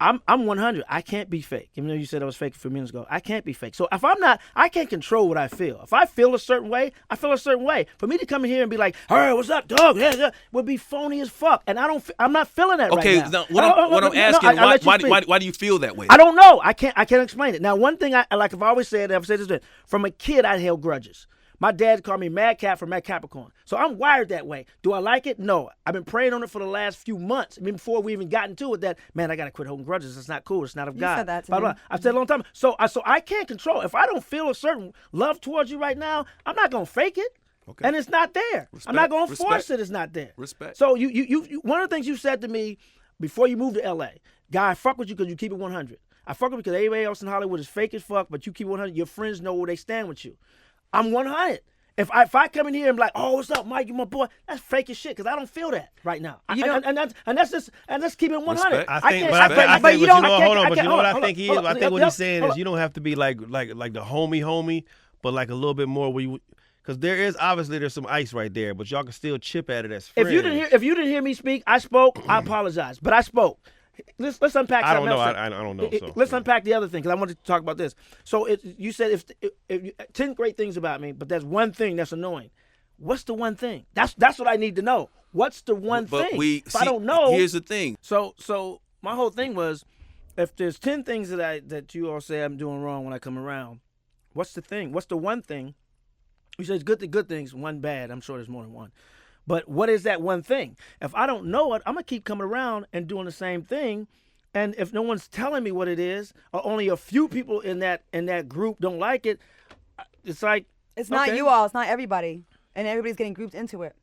I'm 100. I can't be fake. Even though you said I was fake a few minutes ago, I can't be fake. So if I'm not, I can't control what I feel. If I feel a certain way, I feel a certain way. For me to come in here and be like, "All right, what's up, dog?" Yeah, would be phony as fuck. And I'm not feeling that Okay, right now. what I'm asking, I'll let you speak. why do you feel that way? I don't know. I can't explain it. Now, one thing I've always said, I've said this, from a kid I held grudges. My dad called me Mad Cat for Mad Capricorn. So I'm wired that way. Do I like it? No. I've been praying on it for the last few months. I mean, before we even got into it, that, man, I got to quit holding grudges. It's not cool. It's not of God. said that to Blah, me. blah. I've said it a long time. So I can't control. If I don't feel a certain love towards you right now, I'm not going to fake it. Okay. And it's not there. I'm not going to force it. It's not there. Respect. So you one of the things you said to me before you moved to L.A., guy, I fuck with you because you keep it 100. I fuck with you because everybody else in Hollywood is fake as fuck, but you keep it 100. Your friends know where they stand with you. I'm 100. If I come in here and be like, "Oh, what's up, Mike? You my boy," that's fake as shit because I don't feel that right now. And that's keeping 100. Respect. I think, can't- but I think, but you don't. hold on. But I you know what I can't- think he is? hold on, I think what he's saying hold is on. you don't have to be like the homie, but like a little bit more where you, because there's some ice right there, but y'all can still chip at it as friends. If you didn't hear me speak, I spoke. I apologize, but I spoke. Let's unpack. I don't something know. else. I don't know. So, Let's unpack the other thing because I wanted to talk about this. So you said if 10 great things about me, but there's one thing that's annoying. What's the one thing? That's what I need to know. What's the one But thing? if I don't know. Here's the thing. So my whole thing was, if there's 10 things that you all say I'm doing wrong when I come around, what's the thing? What's the one thing? You say it's good things, one bad. I'm sure there's more than one. But what is that one thing? If I don't know it, I'm gonna keep coming around and doing the same thing. And if no one's telling me what it is, or only a few people in that group don't like it, it's like it's not okay. you all. It's not everybody. And everybody's getting grouped into it.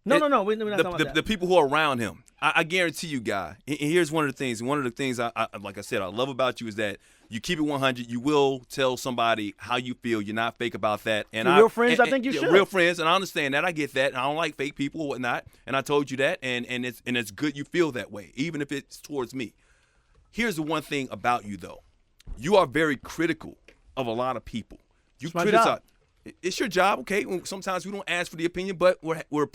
No. We're not talking about that. The people who are around him. I guarantee you, Guy. And here's one of the things. One of the things I like I said, I love about you is that you keep it 100. You will tell somebody how you feel. You're not fake about that. And real friends, I think you should. Real friends, and I understand that. I get that. And I don't like fake people or whatnot. And I told you that. And it's good you feel that way, even if it's towards me. Here's the one thing about you, though. You are very critical of a lot of people. You my criticize. job. It's your job, okay? Sometimes we don't ask for the opinion, but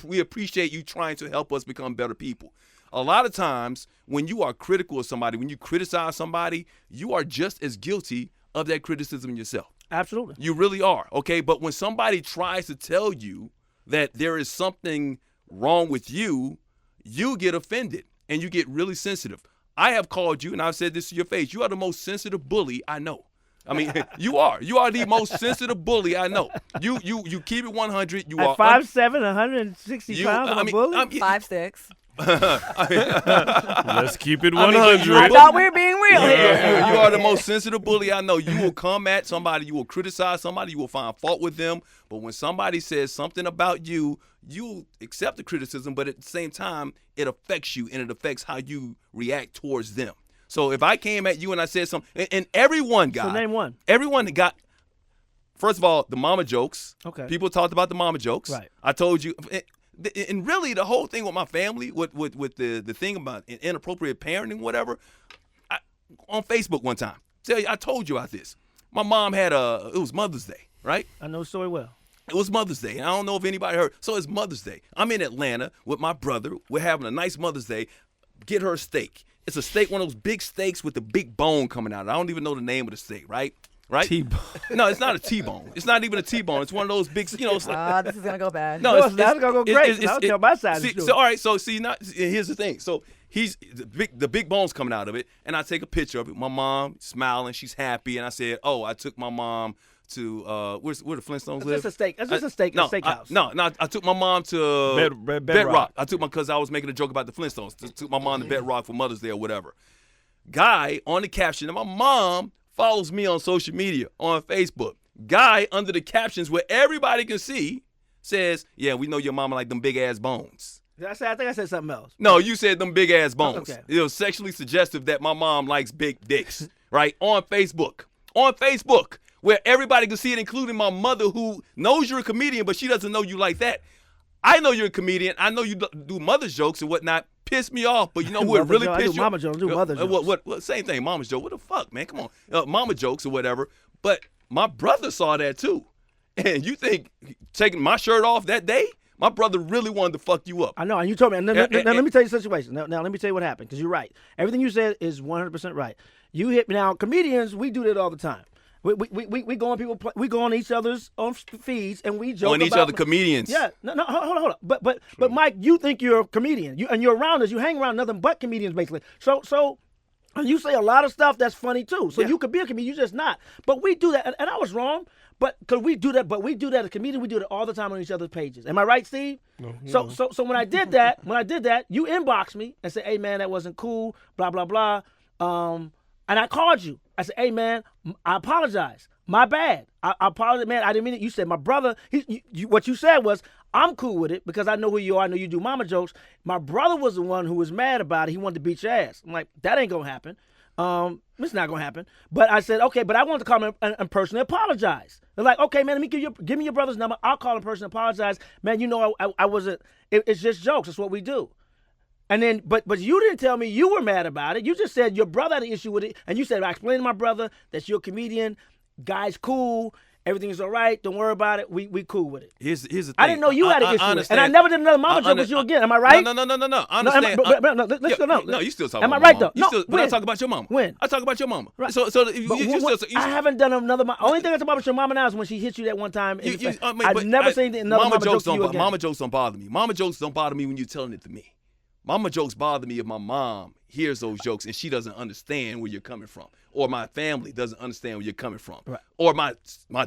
we appreciate you trying to help us become better people. A lot of times when you are critical of somebody, when you criticize somebody, you are just as guilty of that criticism yourself. Absolutely. You really are, okay? But when somebody tries to tell you that there is something wrong with you, you get offended and you get really sensitive. I have called you, and I've said this to your face, you are the most sensitive bully I know. I mean, you are the most sensitive bully I know. You keep it 100. You are 5'7", 160 pounds. I'm a bully. 5'6". let's keep it I mean, 100. I thought we were being real here. You are the most sensitive bully I know. You will come at somebody, you will criticize somebody, you will find fault with them. But when somebody says something about you, you accept the criticism, but at the same time, it affects you and it affects how you react towards them. So if I came at you and I said something, and everyone got. So name one. Everyone got. First of all, the mama jokes. Okay. People talked about the mama jokes. Right. I told you. And really, the whole thing with my family, with the thing about inappropriate parenting, whatever, on Facebook one time, I told you about this. My mom had it was Mother's Day, right? I know the story well. It was Mother's Day, and I don't know if anybody heard. So it's Mother's Day. I'm in Atlanta with my brother. We're having a nice Mother's Day. Get her a steak. It's a steak, one of those big steaks with the big bone coming out. I don't even know the name of the steak, right? right? T-bone. No, it's not a T-bone. It's not even a T-bone. It's one of those big, it's like. This is gonna go bad. No, that's gonna go great. I'll tell my side of the See, story. so all right, so see, here's the thing. So he's the big bone's coming out of it, and I take a picture of it. My mom smiling, she's happy, and I said, "Oh, I took my mom to where the Flintstones live." It's just a steakhouse. I took my mom to Bedrock. I took my because I was making a joke about the Flintstones. Took my mom to Bedrock for Mother's Day or whatever. Guy on the caption, and my mom follows me on social media on Facebook. Guy under the captions where everybody can see says, "Yeah, we know your mama like them big ass bones." I think I said something else. No, you said them big ass bones. Okay. It was sexually suggestive that my mom likes big dicks, right? On Facebook, where everybody can see it, including my mother, who knows you're a comedian, but she doesn't know you like that. I know you're a comedian. I know you do mother's jokes and whatnot. Piss me off, but you know who it really pissed you off? Mama jokes, do mother jokes. What? Same thing, mama's joke. What the fuck, man? Come on, mama jokes or whatever. But my brother saw that too, and you think taking my shirt off that day? My brother really wanted to fuck you up. I know, and you told me. Now, let me tell you the situation. Now, let me tell you what happened, because you're right. Everything you said is 100% right. You hit me. Now, comedians, we do that all the time. We go on we go on each other's feeds and we joke on each about other comedians. Yeah, no, hold on. But Mike, you think you're a comedian, and you're around us. You hang around nothing but comedians, basically. So. And you say a lot of stuff that's funny too. So you could be a comedian, you're just not. But we do that, and I was wrong. But because we do that, as a comedian, we do that all the time on each other's pages. Am I right, Steve? No. So when I did that, you inboxed me and said, "Hey man, that wasn't cool." Blah blah blah. And I called you. I said, "Hey man, I apologize. My bad. I apologize, man. I didn't mean it." You said my brother. What you said was, "I'm cool with it because I know who you are. I know you do mama jokes." My brother was the one who was mad about it. He wanted to beat your ass. I'm like, that ain't gonna happen. It's not gonna happen. But I said, okay, but I want to call him and personally apologize. They're like, okay, man, let me give me your brother's number. I'll call him personally apologize. Man, you know I wasn't. It's just jokes. That's what we do. And then, but you didn't tell me you were mad about it. You just said your brother had an issue with it, and you said I explained to my brother that you're a comedian. Guy's cool. Everything is all right. Don't worry about it. We cool with it. Here's the thing. I didn't know you had an issue with it. And I never did another mama joke with you again. Am I right? No. I understand. Let's go. No, you still talking Am I about right my mom. though? No, But I talk about your mama. When? I talk about your mama. Right. So I haven't done another. Only thing I talk about your mama now is when she hit you that one time. I've never seen another mama joke to you again. Mama jokes don't bother me. Mama jokes don't bother me when you're telling it to me. Mama jokes bother me if my mom hears those jokes and she doesn't understand where you're coming from, or my family doesn't understand where you're coming from, right. or my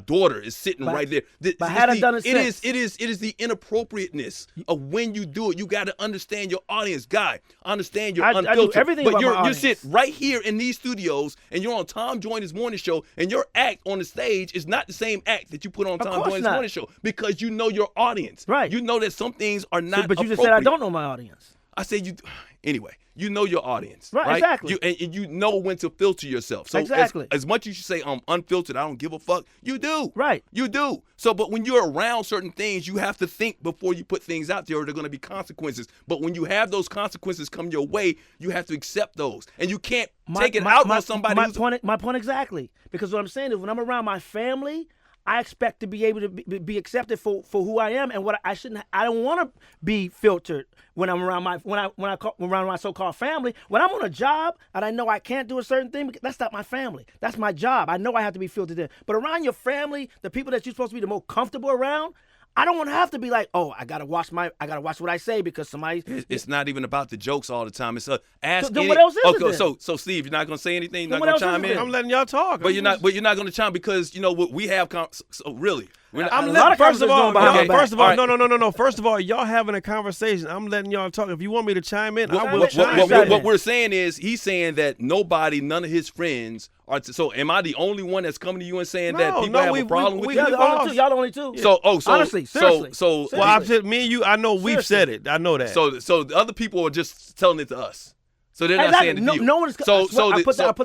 daughter is sitting right there. But had I done it since? It is the inappropriateness of when you do it. You got to understand your audience, guy. Understand your unfiltered. I do everything but about my you sit right here in these studios and you're on Tom Joyner's morning show, and your act on the stage is not the same act that you put on Tom Joyner's morning show, because you know your audience. Right. You know that some things are not. But you just said I don't know my audience. I said you. Anyway, you know your audience, right? Exactly. And you know when to filter yourself. So exactly. As much as you say I'm unfiltered, I don't give a fuck. You do, right? You do. So, but when you're around certain things, you have to think before you put things out there, or there are going to be consequences. But when you have those consequences come your way, you have to accept those, and you can't take it out on somebody. My point exactly. Because what I'm saying is, when I'm around my family, I expect to be able to be accepted for who I am, and what I shouldn't. I don't want to be filtered when I'm around around my so-called family. When I'm on a job and I know I can't do a certain thing, that's not my family. That's my job. I know I have to be filtered in. But around your family, the people that you're supposed to be the most comfortable around, I don't want to have to be like, oh, I gotta watch what I say because somebody. It's not even about the jokes all the time. It's ask. So what else is it then? So Steve, you're not gonna say anything. You're So not what gonna else chime is it in. then? I'm letting y'all talk. But you're not gonna chime because you know what we have. So really, First of all, no. First of all, y'all having a conversation. I'm letting y'all talk. If you want me to chime in, I will chime in. What we're saying is, he's saying that none of his friends are. So am I the only one that's coming to you and saying that people have a problem with you? Y'all the only two. So honestly, seriously. So well, I've said me and you. I know we've said it. I know that. So the other people are just telling it to us. So they're not saying it to you. No one is. I put that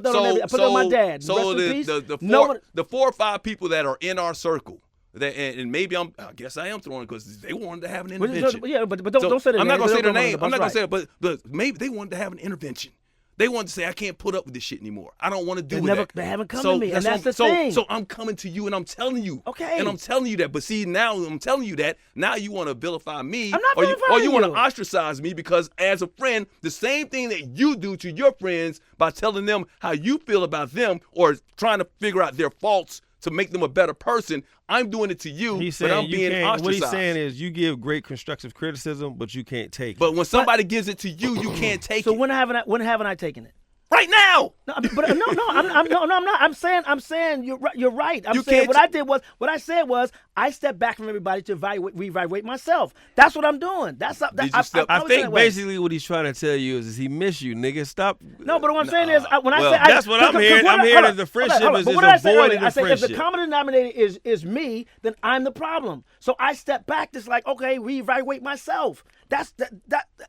on my dad. So the 4 or 5 people that are in our circle. And maybe I guess I am throwing because they wanted to have an intervention. Yeah, but don't say their name. I'm not gonna say their name. I'm not gonna say it, but maybe they wanted to have an intervention. They want to say, I can't put up with this shit anymore. I don't want to do that. They haven't come to me, and that's the so, thing. So I'm coming to you, and I'm telling you. Okay. And I'm telling you that. But see, now I'm telling you that. Now you want to vilify me. I'm not or vilifying you want to you. ostracize me because as a friend, the same thing that you do to your friends by telling them how you feel about them or trying to figure out their faults to make them a better person, I'm doing it to you, but I'm being ostracized. What he's saying is you give great constructive criticism, but you can't take it. But when somebody gives it to you, you can't take it. So when haven't I taken it? Right now. No, but I'm not. I'm saying you're right. I'm You saying can't what I said was I stepped back from everybody to reevaluate myself. That's what I'm doing. I think basically what he's trying to tell you is he miss you, nigga. Stop. No, but what I'm saying is I say that's what I'm hearing. I'm hearing that the friendship is avoiding the friendship. I say if the common denominator is me, then I'm the problem. So I step back. Just like okay, reevaluate myself.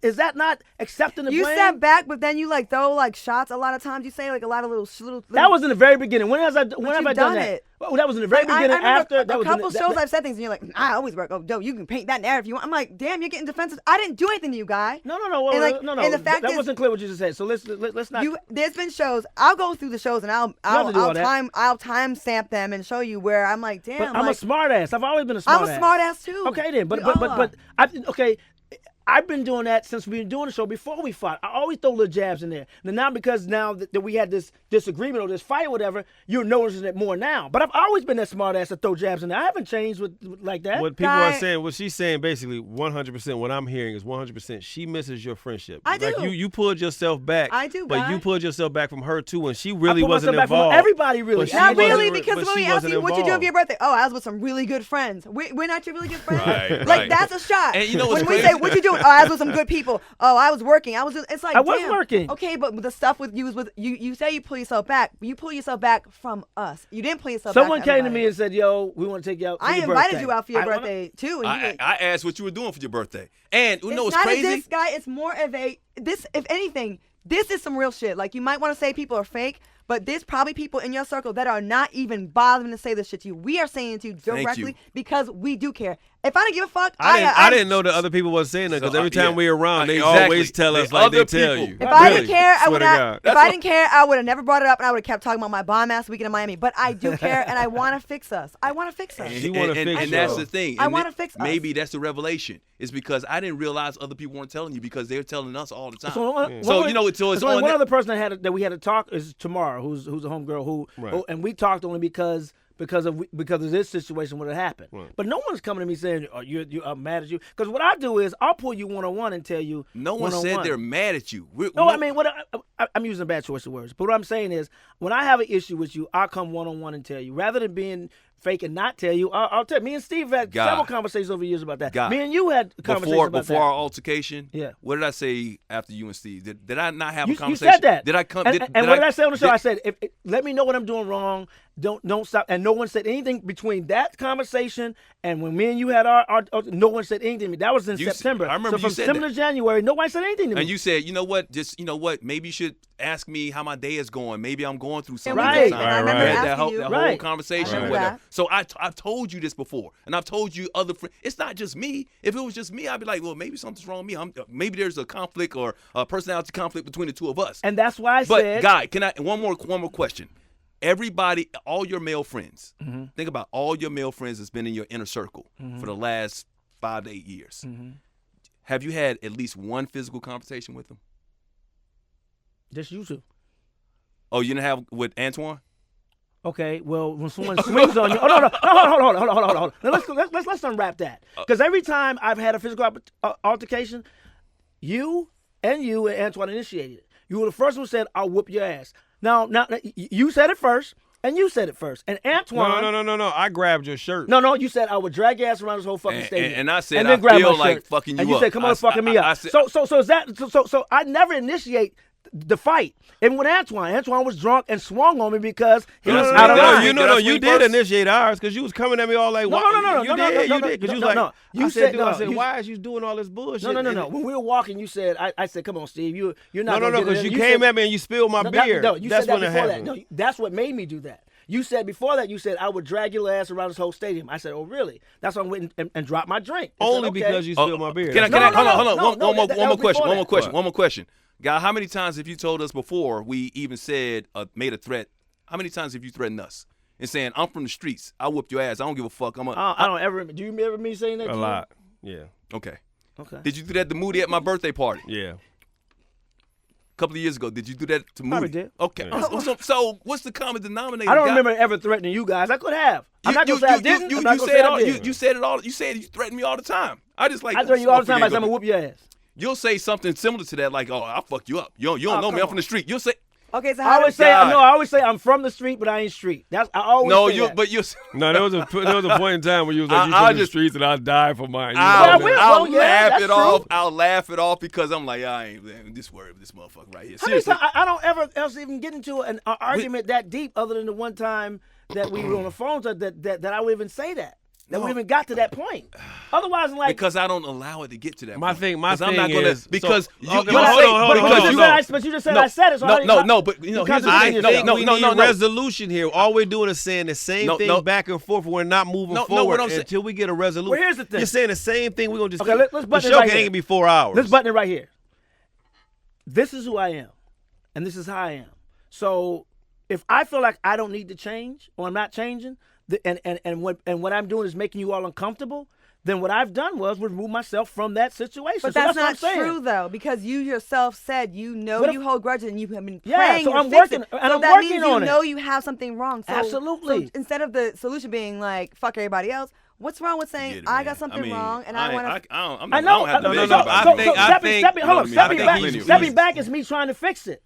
Is that not accepting the blame? You step back, but then you like throw like shots. A lot of times you say like a lot of little. That was in the very beginning. When have I done that? It. Well, that was in the very beginning. I after a that was couple shows I've said things, and you're like, I always work. Oh, dope, you can paint that narrative if you want. I'm like, damn, you're getting defensive. I didn't do anything to you, guy. No. And like, no. And the fact that is, wasn't clear what you just said. So let's not. There's been shows. I'll go through the shows and I'll time stamp them and show you where I'm like, damn. But I'm a smart ass. I've always been a smart ass. I'm a smart ass too. Okay then, but I've been doing that since we've been doing the show before we fought. I always throw little jabs in there. And now because that we had this disagreement or this fight or whatever, you're noticing it more now. But I've always been that smart ass to throw jabs in there. I haven't changed with like that. What people are saying, what she's saying basically 100%, what I'm hearing is 100% she misses your friendship. I do. Like you pulled yourself back. I do, But Guy. you pulled yourself back from her too when she really I pull wasn't myself back involved. from everybody really. Not really, wasn't- because but when she we ask wasn't you what you do for involved. your birthday, oh, I was with some really good friends. We're not your really good friends. Right, like right. that's a shot. And you know what's when we crazy? say what you doing, oh, I was with some good people. Oh, I was working. It's like I was damn. working. Okay, but the stuff with you was with you. You say you pull yourself back. But you pull yourself back from us. You didn't pull yourself Someone back. came to me and said, "Yo, we want to take you out for I your invited birthday." you out for your birthday too. And I asked what you were doing for your birthday. And you know it's what's not crazy? a diss, guy. It's more of this. If anything, this is some real shit. Like you might want to say people are fake, but there's probably people in your circle that are not even bothering to say this shit to you. We are saying it to you directly because we do care. If I didn't give a fuck, I didn't know that other people was saying that because every time we're around, they exactly. always tell us The like they other tell people. you. If I Really. didn't care, I Swear would to not. God. If I didn't care, I would have never brought it up, and I would have kept talking about my bomb ass weekend in Miami. But I do care, and I want to fix us. I want to fix us. She wanna fix and you. that's the thing. I And wanna fix us. Maybe that's the revelation. It's because I didn't realize other people weren't telling you because they're telling us all the time. So you know, it's only on one other person that we had to talk is tomorrow, who's a homegirl who, Right. and we talked only because of this situation would have happened. Right. But no one's coming to me saying, "Oh, I'm mad at you." Because what I do is I'll pull you one-on-one and tell you. No one said they're mad at you. I mean, I'm using a bad choice of words. But what I'm saying is, when I have an issue with you, I'll come one-on-one and tell you, rather than being fake and not tell you. I'll tell. Me and Steve had several conversations over years about that. Me and you had conversations about that. Before our altercation. Yeah. What did I say after you and Steve? Did I not have You a conversation? said that. Did I come? And what did I say on the show? I said, let me know what I'm doing wrong. Don't stop. And no one said anything between that conversation and when me and you had our no one said anything to me. That was in September. I remember so from you said September to January, nobody said anything to me. And you said, you know what? Just maybe you should ask me how my day is going. Maybe I'm going through something. Right. Right. And I remember That asking whole, you. that Right. whole conversation. I remember Whatever. that. So I've told you this before, and I've told you other friends. It's not just me. If it was just me, I'd be like, well, maybe something's wrong with me. Maybe there's a conflict or a personality conflict between the two of us. And that's why I said. But Guy, can I one more question? Everybody, all your male friends, think about all your male friends that's been in your inner circle for the last 5 to 8 years. Have you had at least one physical conversation with them? Just you two. Oh, you didn't have with Antoine? Okay, well, when someone swings on you, hold on. Now let's unwrap that. Because every time I've had a physical altercation, you and Antoine initiated it. You were the first one who said, "I'll whoop your ass." Now, you said it first, and you said it first, and Antoine. No. I grabbed your shirt. No. You said I would drag your ass around this whole fucking stadium. And I said, and then I grab feel my like shirt. fucking you and you up. said, "Come on, fucking me up." I said, So I never initiate the fight. Even with Antoine was drunk and swung on me because he was out of line. You did initiate ours because you was coming at me all like, No. You did because you was like, You I said, why is you doing all this bullshit? No. When we were walking, you said, I said, come on, Steve, you're not No, because you came at me and you spilled my beer. No, you That's said that when it before that. happened. No, that's what made me do that. You said before that, you said, I would drag your ass around this whole stadium. I said, oh, really? That's why I went and dropped my drink. Only because you spilled my beer. Can I hold on. One more question. Guy, how many times have you told us before we even said, made a threat? How many times have you threatened us and saying, I'm from the streets. I whooped your ass. I don't give a fuck. I don't ever. Do you remember me saying that? A lot. Yeah. Okay. Okay. Did you do that to Moody at my birthday party? Yeah. A couple of years ago, did you do that to Moody? Probably did. Okay. Yeah. So what's the common denominator? I don't guy? remember ever threatening you guys. I could have. I'm not gonna say I didn't. I'm not gonna said say I all, did. you said it all. You said you threaten me all the time. I just like. I threaten you all the time. I'm gonna whoop your ass. You'll say something similar to that, like, "Oh, I'll fuck you up. You don't know me. I'm from the street." You'll say. Okay, so I how always say I'm from the street, but I ain't street. That's I always No, say that. but you. No, there was a point in time where you was like, you from the streets and I'll die for mine. I'll yeah, laugh that's it off. true. I'll laugh it off because I'm like, I ain't this worried with this motherfucker right here. How many Seriously. times, I don't ever else even get into an argument that deep, other than the one time that we were on the phone, that I would even say that. That we even got to that point. Otherwise, like because I don't allow it to get to that My point. thing is because so- you hold say on, because hold on. But you just said I said it. So no, but you know, here's the I thing. think No, we no, need no, no. resolution here. All we're doing is saying the same thing back and forth. We're not moving forward what I'm saying- until we get a resolution. Well, here's the thing. You're saying the same thing. We're gonna just Okay, let's button the it show right can't here. be 4 hours. Let's button it right here. This is who I am, and this is how I am. So if I feel like I don't need to change or I'm not changing, and what I'm doing is making you all uncomfortable, then what I've done was remove myself from that situation. But so that's what I'm not saying. true, though, because you yourself said you hold grudges and you have been Yeah, praying so to I'm fix working- it. and so I'm that working means on it. you know you have something wrong. So, Absolutely. So instead of the solution being like, fuck everybody else, what's wrong with saying, Forget it, I man. got something mean, wrong and I want to... I know. don't have to No, bitch no, about I it. think- Hold on. I think Stepping back is me trying to fix it.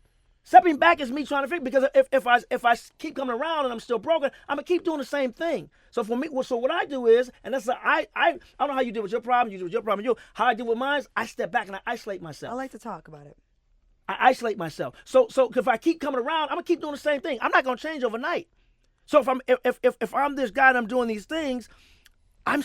Stepping back is me trying to fix it because if I keep coming around and I'm still broken, I'm gonna keep doing the same thing. So for me, so what I do is, and that's I don't know how you deal with your problem. You deal with your problem. How I deal with mine, I step back and I isolate myself. I like to talk about it. I isolate myself. So if I keep coming around, I'm gonna keep doing the same thing. I'm not gonna change overnight. So if I'm this guy and I'm doing these things, I'm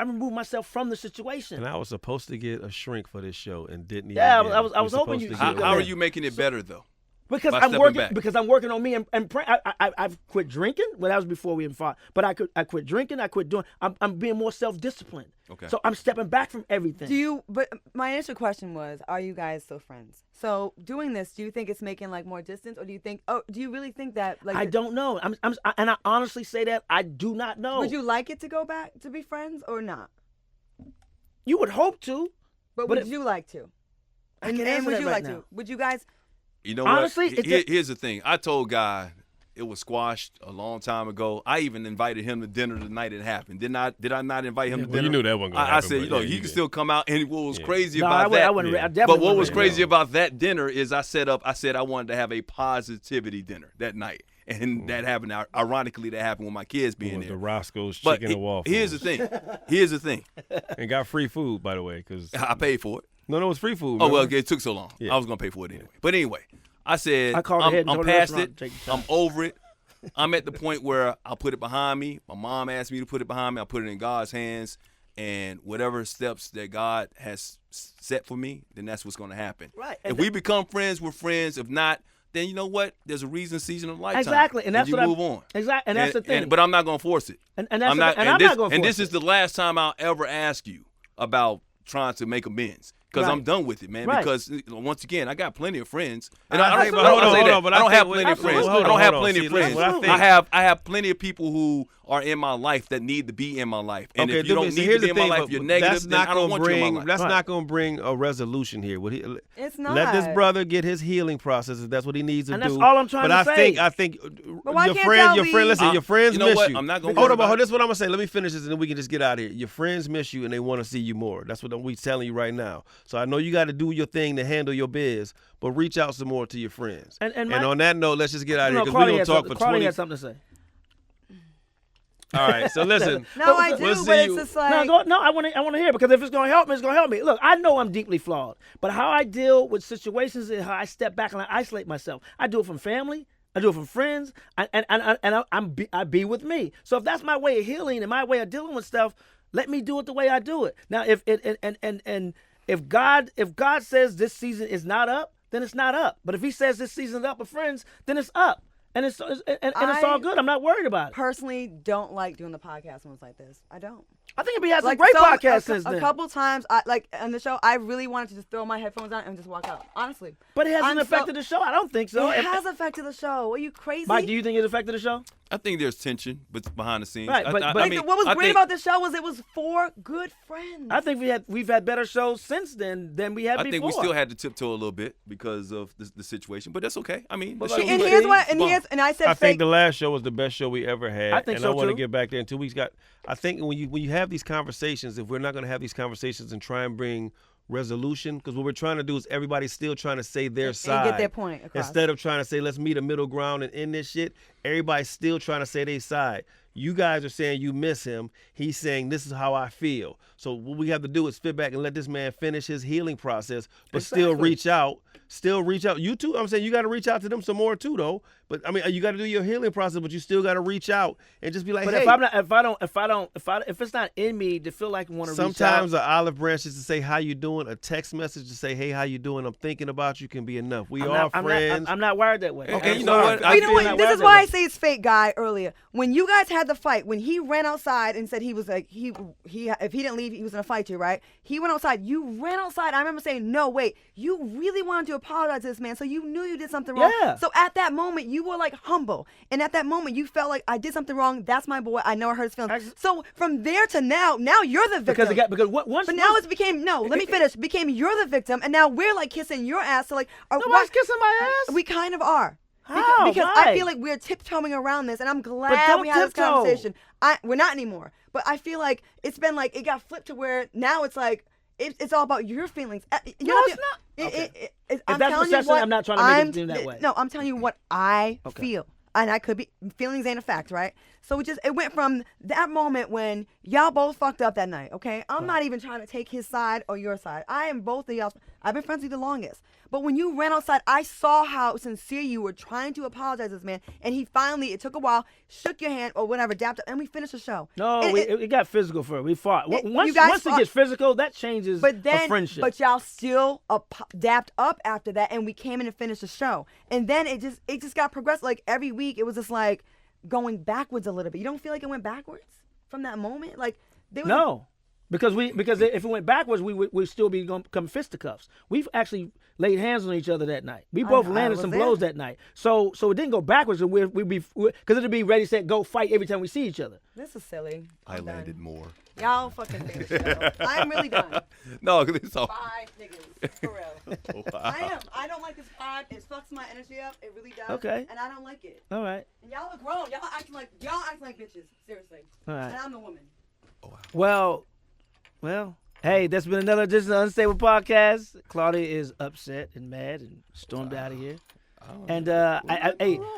removing myself from the situation. And I was supposed to get a shrink for this show and didn't even. Yeah, get I it. was hoping you- supposed How to get are it. you making it better though? Because By I'm stepping working. back. Because I'm working on me and pray, I've quit drinking. Well, that was before we even fought. But I quit drinking. I quit doing. I'm being more self-disciplined. Okay. So I'm stepping back from everything. But my initial question was, are you guys still friends? So doing this, do you think it's making like more distance, or do you really think that like I don't know. And I honestly say that I do not know. would you like it to go back to be friends or not? You would hope to. But would you like to? I can't And answer would that you right like now. to? Would you guys? You know Honestly, what? Here's the thing. I told Guy it was squashed a long time ago. I even invited him to dinner the night it happened. Did I not invite him to Well, dinner? you knew that wasn't gonna I happen, said, but you yeah, he you can did. still come out. And what was crazy No, about that? I wouldn't. I Yeah. definitely But what was wouldn't. crazy about that dinner is I said I wanted to have a positivity dinner that night. And that happened. Ironically, that happened with my kids being With there. the Roscoe's But chicken and waffles. here's the thing. Here's the thing. And got free food, by the way, because I paid for it. no, it was free food. Oh, well, remember? it took so long. Yeah. I was going to pay for it anyway. But anyway, I said, I called ahead and I'm told the past restaurant it. to take the time. I'm over it. I'm at the point where I'll put it behind me. My mom asked me to put it behind me. I put it in God's hands. And whatever steps that God has set for me, then that's what's going to happen. Right. If we become friends, we're friends. If not, then you know what? There's a reason, season of lifetime. Exactly, and that's you what move on. Exactly, and that's the thing. But I'm not going to force it. And that's I'm not. I'm not going to force And this it. is the last time I'll ever ask you about trying to make amends. Because Right. I'm done with it, man. Right. Because once again, I got plenty of friends, and I I think- don't. but hold on, say hold that. on, but I I don't think have what- plenty of friends. Hold on, I don't have hold on. plenty See, of listen, friends. what I think- I have plenty of people who are in my life that need to be in my life. And Okay, if you don't so need here's to be the in my thing, life, but you're that's negative. Then not I don't gonna want you in my bring. life. That's Right. not going to bring a resolution here. It's not. Let this brother get his healing process. If that's what he needs to And do. that's all I'm trying but to I say. think But why your can't friend, y'all your friend. leave? Listen, your friends You know miss what? you. I'm not gonna Hold worry on, but about this is what I'm gonna say. Let me finish this, and then we can just get out of here. Your friends miss you, and they want to see you more. That's what we telling you right now. So I know you got to do your thing to handle your biz, but reach out some more to your friends. And on that note, let's just get out of here because Carly we're had gonna talk for something- Carly 20. had something to say. All right, so listen. No, I do, we'll but see it's you- just like I want to hear, because if it's going to help me, it's going to help me. Look, I know I'm deeply flawed, but how I deal with situations is how I step back and I isolate myself. I do it from family. I do it from friends, I be with me. So if that's my way of healing and my way of dealing with stuff, let me do it the way I do it. Now, if God says this season is not up, then it's not up. But if He says this season is up with friends, then it's up. and it's all good. I'm not worried about it. Personally, don't like doing the podcast when it's like this. I don't. I think we had some great podcasts since then. A couple times, on the show, I really wanted to just throw my headphones on and just walk out. Honestly. But it hasn't affected the show. I don't think so. It has affected the show. Are you crazy? Mike, do you think it affected the show? I think there's tension behind the scenes. Right, but I mean, what was great about the show was it was 4 good friends. I think we've had better shows since then than we had before. I think we still had to tiptoe a little bit because of the situation, but that's okay. I mean, the show and here's what, and I said, I think the last show was the best show we ever had. I think and so I want to too. get back there in 2 weeks. I think when you have these conversations, if we're not going to have these conversations and try and bring resolution, because what we're trying to do is everybody's still trying to say their side and get their point across. Instead of trying to say let's meet a middle ground and end this shit. Everybody's still trying to say their side. You guys are saying you miss him. He's saying this is how I feel. So what we have to do is sit back and let this man finish his healing process, but still reach out. You too. I'm saying you got to reach out to them some more too, though. But I mean, you got to do your healing process, but you still got to reach out and just be like, but hey. if it's not in me to feel like I want to reach out. Sometimes an olive branch is to say how you doing. A text message to say, hey, how you doing? I'm thinking about you can be enough. We are friends. I'm not wired that way. Okay, I'm you know what? You know what? This is why I say it's fake, guy. Earlier, when you guys had the fight, when he ran outside and said he was like he if he didn't leave, he was gonna fight you, right? He went outside. You ran outside. I remember saying, no, wait. You really wanted to apologize to this man, so you knew you did something wrong. Yeah. So at that moment, you were like humble, and at that moment, you felt like I did something wrong. That's my boy. I know I hurt his feelings. So from there to now you're the victim. But now it's became let me finish. Became you're the victim, and now we're like kissing your ass. So like, nobody's kissing my ass. We kind of are. How? Because Why? I feel like we're tiptoeing around this, and I'm glad we had this conversation. We're not anymore. But I feel like it's been like it got flipped to where now it's like it's all about your feelings. It's not. Okay. If that's perception, I'm not trying to make it seem that way. No, I'm telling you what I feel. And I could be, feelings ain't a fact, right? So it went from that moment when y'all both fucked up that night, okay? I'm not even trying to take his side or your side. I am both of y'all. I've been friends with you the longest. But when you ran outside, I saw how sincere you were trying to apologize to this man. And he finally, it took a while, shook your hand or whatever, dapped up, and we finished the show. No, it got physical for it. We fought. Once it gets physical, that changes a friendship. But y'all still dapped up after that, and we came in and finished the show. And then it just got progressive. Like every week, it was just like going backwards a little bit. You don't feel like it went backwards from that moment? Like there was no. Because if it went backwards, we'd still be going to come fisticuffs. We've actually laid hands on each other that night. We both landed some blows that night. So it didn't go backwards, and because it'd be ready, set, go, fight every time we see each other. This is silly. I landed more. Y'all fucking finish the show. I'm really done. No, it's all. 5 niggas, for real. I am. I don't like this pod. It fucks my energy up. It really does. Okay. And I don't like it. All right. And y'all are grown. Y'all acting like bitches. Seriously. All right. And I'm the woman. Oh, wow. Well, hey, that's been another edition of Unstable Podcast. Claudia is upset and mad and stormed out of here. And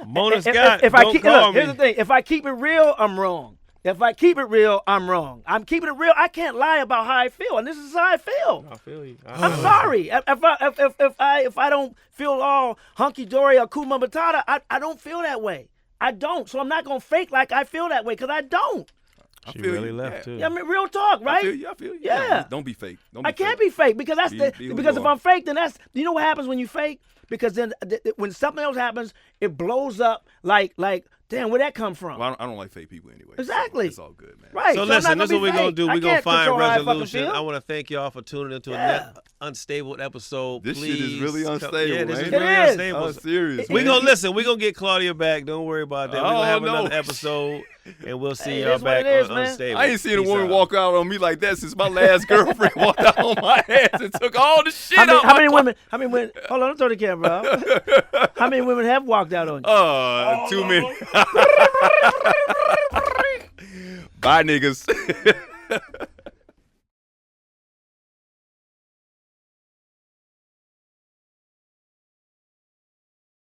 Mona Scott, here's the thing. If I keep it real, I'm wrong. If I keep it real, I'm wrong. I'm keeping it real. I can't lie about how I feel, and this is how I feel. I feel you. I'm sorry. If I don't feel all hunky dory or kuma matata, I don't feel that way. I don't. So I'm not gonna fake like I feel that way because I don't. She really left too. Yeah, I mean, real talk, right? I feel you. Yeah. Don't be fake. I can't be fake because because if I'm fake, then you know what happens when you fake? Because then when something else happens, it blows up like damn, where'd that come from? Well, I don't like fake people anyway. Exactly. So it's all good, man. Right. So listen, this is what we're going to do. We're going to find resolution. I want to thank y'all for tuning into a unstable episode. This Please. shit is really unstable, Yeah, this man. is really unstable. Oh, serious. We're going to listen. We're going to get Claudia back. Don't worry about that. We're going to have no. another episode, and we'll see Hey, y'all it is back what it is, on man. Unstable. I ain't seen a Peace woman out. walk out on me like that since my last girlfriend walked out on my ass and took all the shit out. How many women? Hold on, don't throw the camera out. How many women have walked out on you? Too many. Bye, niggas.